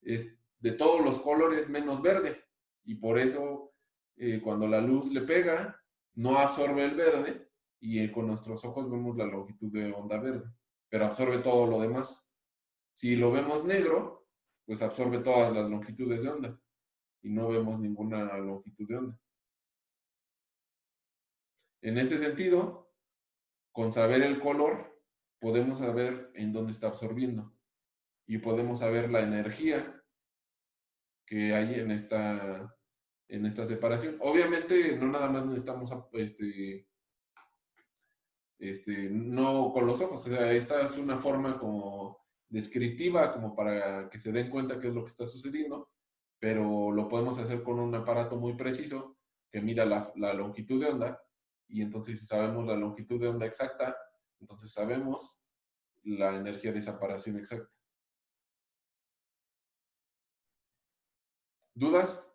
es de todos los colores menos verde. Y por eso cuando la luz le pega, no absorbe el verde, y con nuestros ojos vemos la longitud de onda verde, pero absorbe todo lo demás. Si lo vemos negro, pues absorbe todas las longitudes de onda y no vemos ninguna longitud de onda. En ese sentido, con saber el color, podemos saber en dónde está absorbiendo y podemos saber la energía que hay en esta separación. Obviamente, no nada más necesitamos no con los ojos, o sea, esta es una forma como descriptiva, como para que se den cuenta qué es lo que está sucediendo, pero lo podemos hacer con un aparato muy preciso que mida la longitud de onda, y entonces si sabemos la longitud de onda exacta, entonces sabemos la energía de separación exacta. ¿Dudas?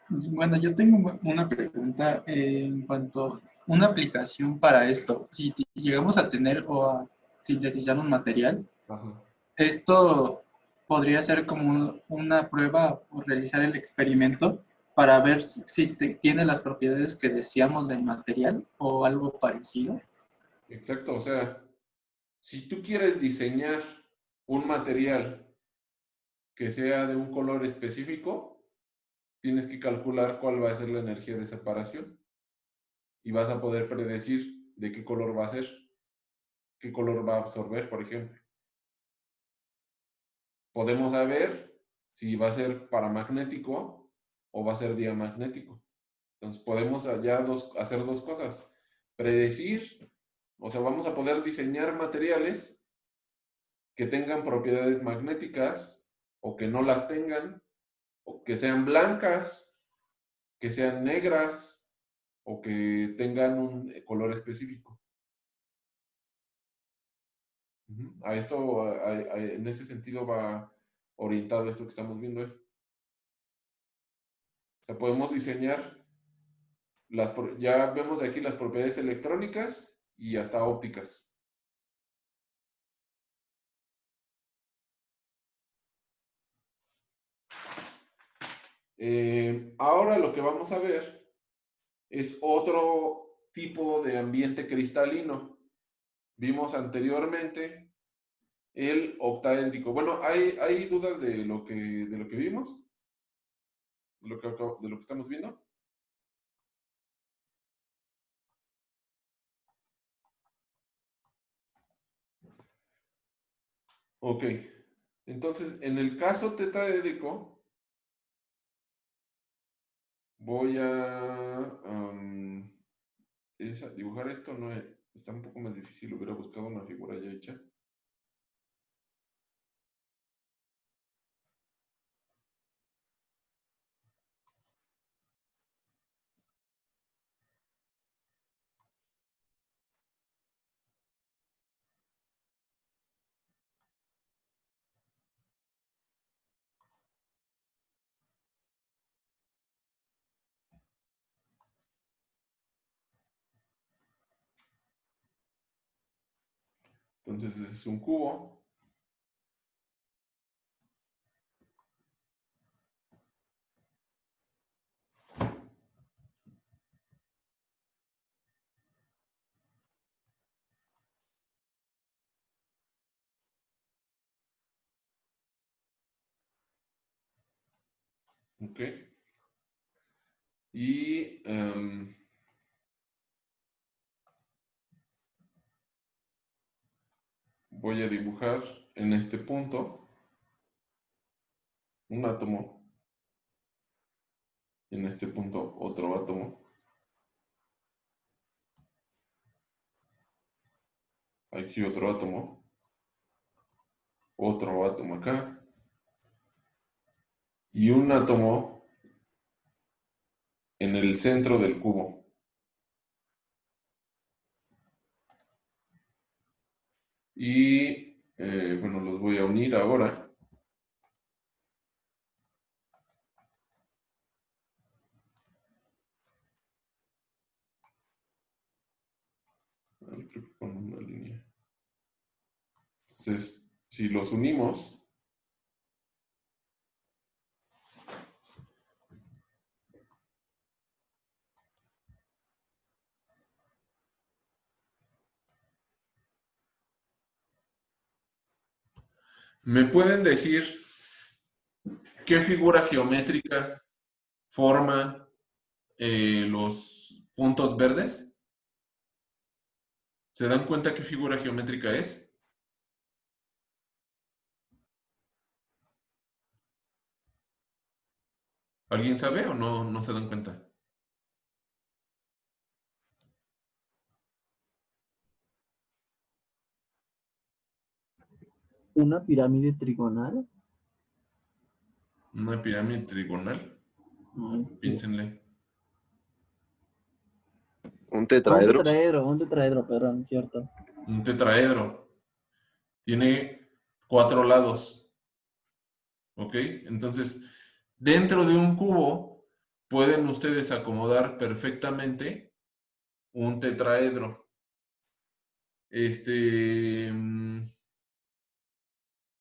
Bueno, yo tengo una pregunta en cuanto a una aplicación para esto. Si llegamos a tener o a sintetizar un material, Ajá. esto podría ser como una prueba o realizar el experimento para ver si tiene las propiedades que deseamos del material o algo parecido. Exacto, o sea, si tú quieres diseñar un material que sea de un color específico, tienes que calcular cuál va a ser la energía de separación y vas a poder predecir de qué color va a ser, qué color va a absorber, por ejemplo. Podemos saber si va a ser paramagnético o va a ser diamagnético. Entonces podemos ya hacer dos cosas: predecir, o sea, vamos a poder diseñar materiales que tengan propiedades magnéticas o que no las tengan, o que sean blancas, que sean negras o que tengan un color específico. A esto, en ese sentido va orientado esto que estamos viendo hoy. O sea, podemos diseñar, ya vemos aquí las propiedades electrónicas y hasta ópticas. Ahora lo que vamos a ver es otro tipo de ambiente cristalino. Vimos anteriormente el octaédrico. Bueno, ¿hay dudas de lo que vimos? ¿De lo que estamos viendo? Ok. Entonces, en el caso tetaédrico, voy a dibujar esto. No está un poco más difícil, hubiera buscado una figura ya hecha. Entonces, ese es un cubo. Ok. Y voy a dibujar en este punto un átomo. Y en este punto otro átomo. Aquí otro átomo. Otro átomo acá. Y un átomo en el centro del cubo. Y bueno, los voy a unir ahora. A ver, creo que con una línea. Entonces, si los unimos, ¿me pueden decir qué figura geométrica forma los puntos verdes? ¿Se dan cuenta qué figura geométrica es? ¿Alguien sabe o no se dan cuenta? Una pirámide trigonal. Una pirámide trigonal. Ay, Piénsenle. ¿Un tetraedro? un tetraedro, perdón, cierto. Un tetraedro. Tiene 4 lados. ¿Ok? Entonces, dentro de un cubo pueden ustedes acomodar perfectamente un tetraedro.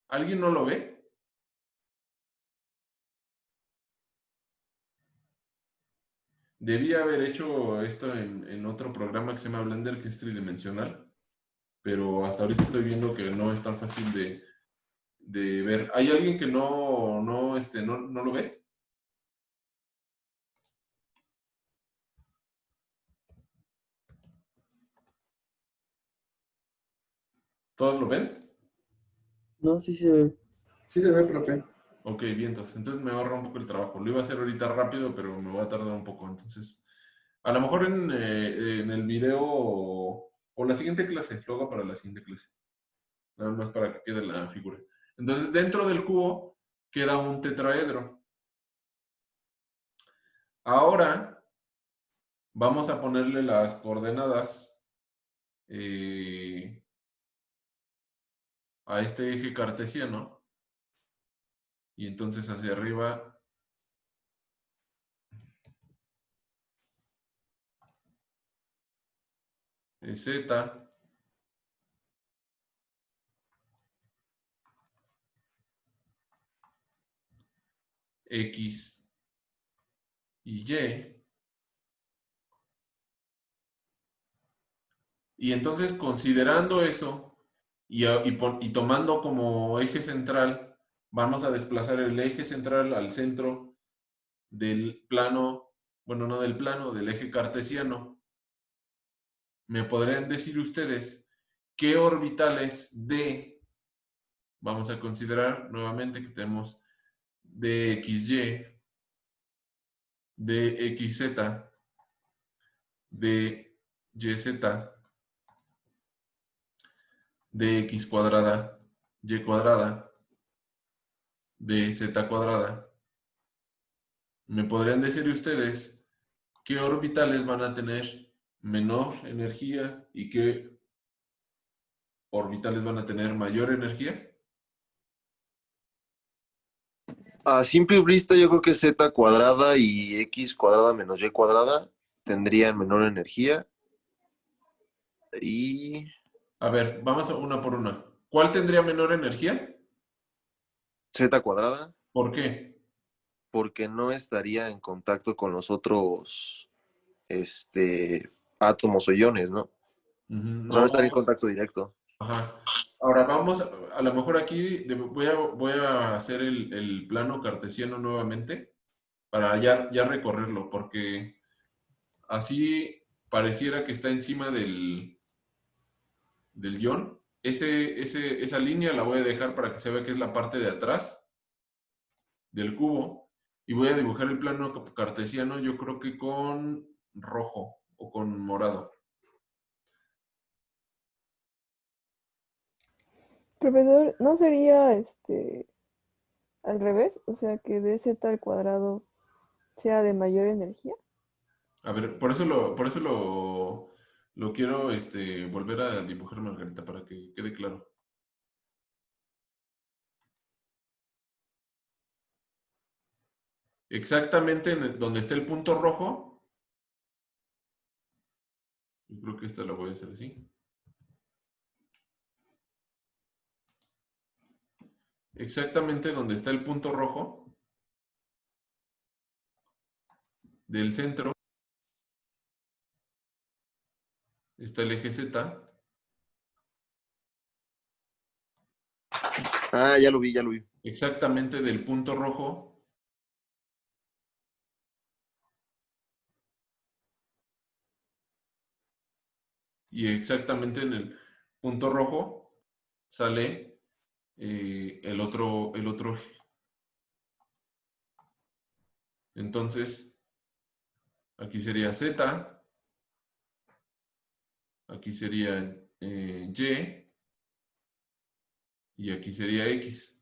¿Alguien no lo ve? Debía haber hecho esto en otro programa que se llama Blender, que es tridimensional, pero hasta ahorita estoy viendo que no es tan fácil de ver. ¿Hay alguien que no lo ve? ¿Todos lo ven? No, sí se ve. Sí se ve, profe. Ok, bien, entonces me ahorra un poco el trabajo. Lo iba a hacer ahorita rápido, pero me va a tardar un poco. Entonces, a lo mejor en el video o la siguiente clase, lo hago para la siguiente clase. Nada más para que quede la figura. Entonces, dentro del cubo queda un tetraedro. Ahora vamos a ponerle las coordenadas a este eje cartesiano. Y entonces hacia arriba es Z. X y Y. Y entonces, considerando eso y tomando como eje central, vamos a desplazar el eje central al centro del plano, bueno, no del plano, del eje cartesiano. ¿Me podrían decir ustedes qué orbitales de, vamos a considerar nuevamente que tenemos DXY, DXZ, DYZ, dx cuadrada, y cuadrada, dz cuadrada? ¿Me podrían decir ustedes qué orbitales van a tener menor energía y qué orbitales van a tener mayor energía? A simple vista, yo creo que z cuadrada y x cuadrada menos y cuadrada tendrían menor energía. Y A ver, vamos a una por una. ¿Cuál tendría menor energía? z cuadrada, ¿Por qué? porque no estaría en contacto con los otros átomos o iones, ¿no? O sea, no No, estaría en contacto directo. ajá. Ahora vamos, a lo mejor aquí voy a hacer el plano cartesiano nuevamente. para ya recorrerlo, porque así pareciera que está encima del guión. Esa línea la voy a dejar para que se vea que es la parte de atrás del cubo. Y voy a dibujar el plano cartesiano, yo creo que con rojo o con morado. Profesor, ¿no sería al revés? O sea, que dz al cuadrado sea de mayor energía. A ver, por eso lo quiero volver a dibujar, Margarita, para que quede claro. Exactamente donde está el punto rojo. Yo creo que esta la voy a hacer así. Exactamente donde está el punto rojo del centro está el eje Z. Ah, ya lo vi, ya lo vi. Exactamente del punto rojo y exactamente en el punto rojo sale el otro eje. Entonces, aquí sería Z, aquí sería y aquí sería X.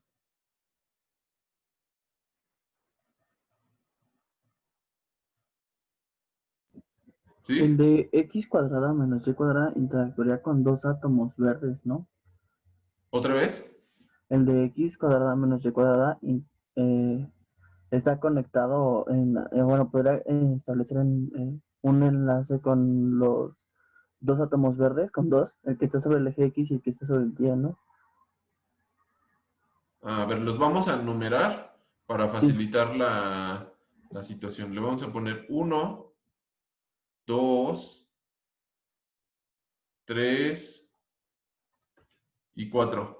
¿Sí? El de x cuadrada menos y cuadrada interactuaría con dos átomos verdes, ¿no? ¿Otra vez? El de x cuadrada menos y cuadrada está conectado bueno, podría establecer un enlace con los dos átomos verdes, con dos, el que está sobre el eje X y el que está sobre el Y, ¿no? A ver, los vamos a numerar para Sí, facilitar la situación. Le vamos a poner 1, 2, 3 y 4.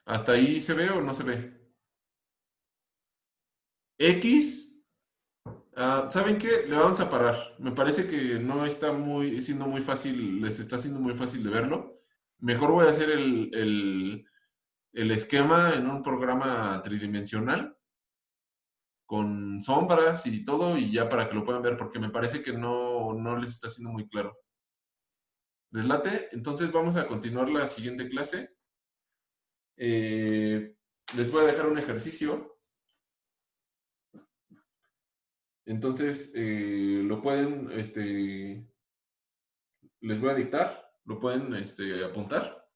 ¿Hasta ahí se ve o no se ve? X, ¿saben qué? Le vamos a parar. Me parece que no está siendo muy fácil, les está siendo muy fácil de verlo. Mejor voy a hacer el esquema en un programa tridimensional con sombras y todo y ya para que lo puedan ver, porque me parece que no les está siendo muy claro. ¿Les late? Entonces vamos a continuar la siguiente clase. Les voy a dejar un ejercicio. Entonces, lo pueden, les voy a dictar, lo pueden apuntar.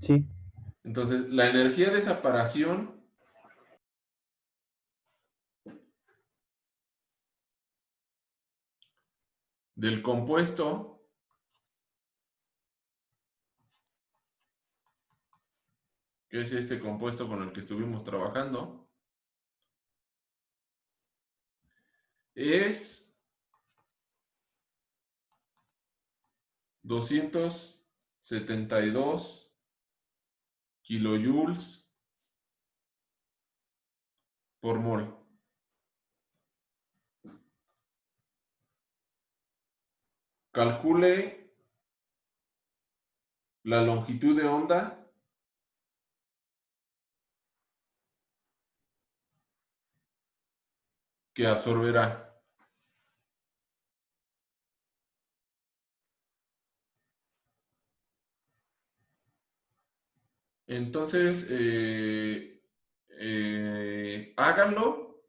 sí. Entonces, la energía de separación del compuesto que es este compuesto con el que estuvimos trabajando, es 272 kilojoules por mol. Calcule la longitud de onda que absorberá. Entonces, háganlo.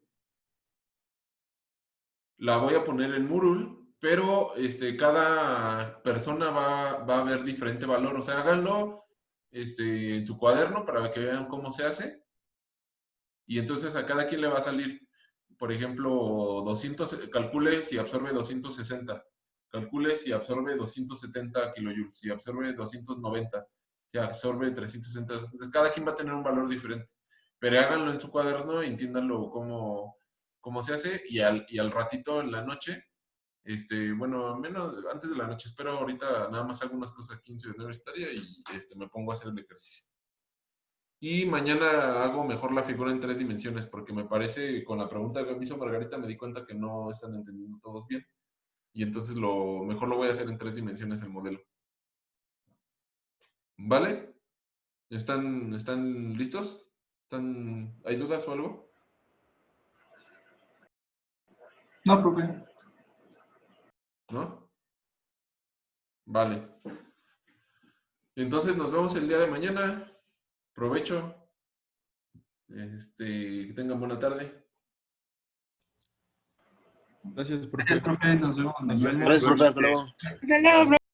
La voy a poner en Moodle, pero cada persona va a ver diferente valor. O sea, háganlo en su cuaderno para que vean cómo se hace. Y entonces a cada quien le va a salir, por ejemplo, 200, calcule si absorbe 260, calcule si absorbe 270 kilojoules, si absorbe 290, si absorbe 360. Entonces, cada quien va a tener un valor diferente. Pero háganlo en su cuaderno, entiéndanlo cómo se hace y al ratito en la noche Bueno, menos antes de la noche. Espero ahorita nada más algunas cosas aquí en Ciudad Universitaria y me pongo a hacer el ejercicio. Y mañana hago mejor la figura en 3 dimensiones porque me parece, con la pregunta que me hizo Margarita, me di cuenta que no están entendiendo todos bien. Y entonces mejor lo voy a hacer en 3 dimensiones el modelo. ¿Vale? ¿Están listos? ¿Hay dudas o algo? No, profe. ¿No? Vale. Entonces nos vemos el día de mañana. Provecho. Que tengan buena tarde. Gracias, profe. Gracias, profe. Nos vemos. Gracias, profe. Hasta luego. Hasta luego,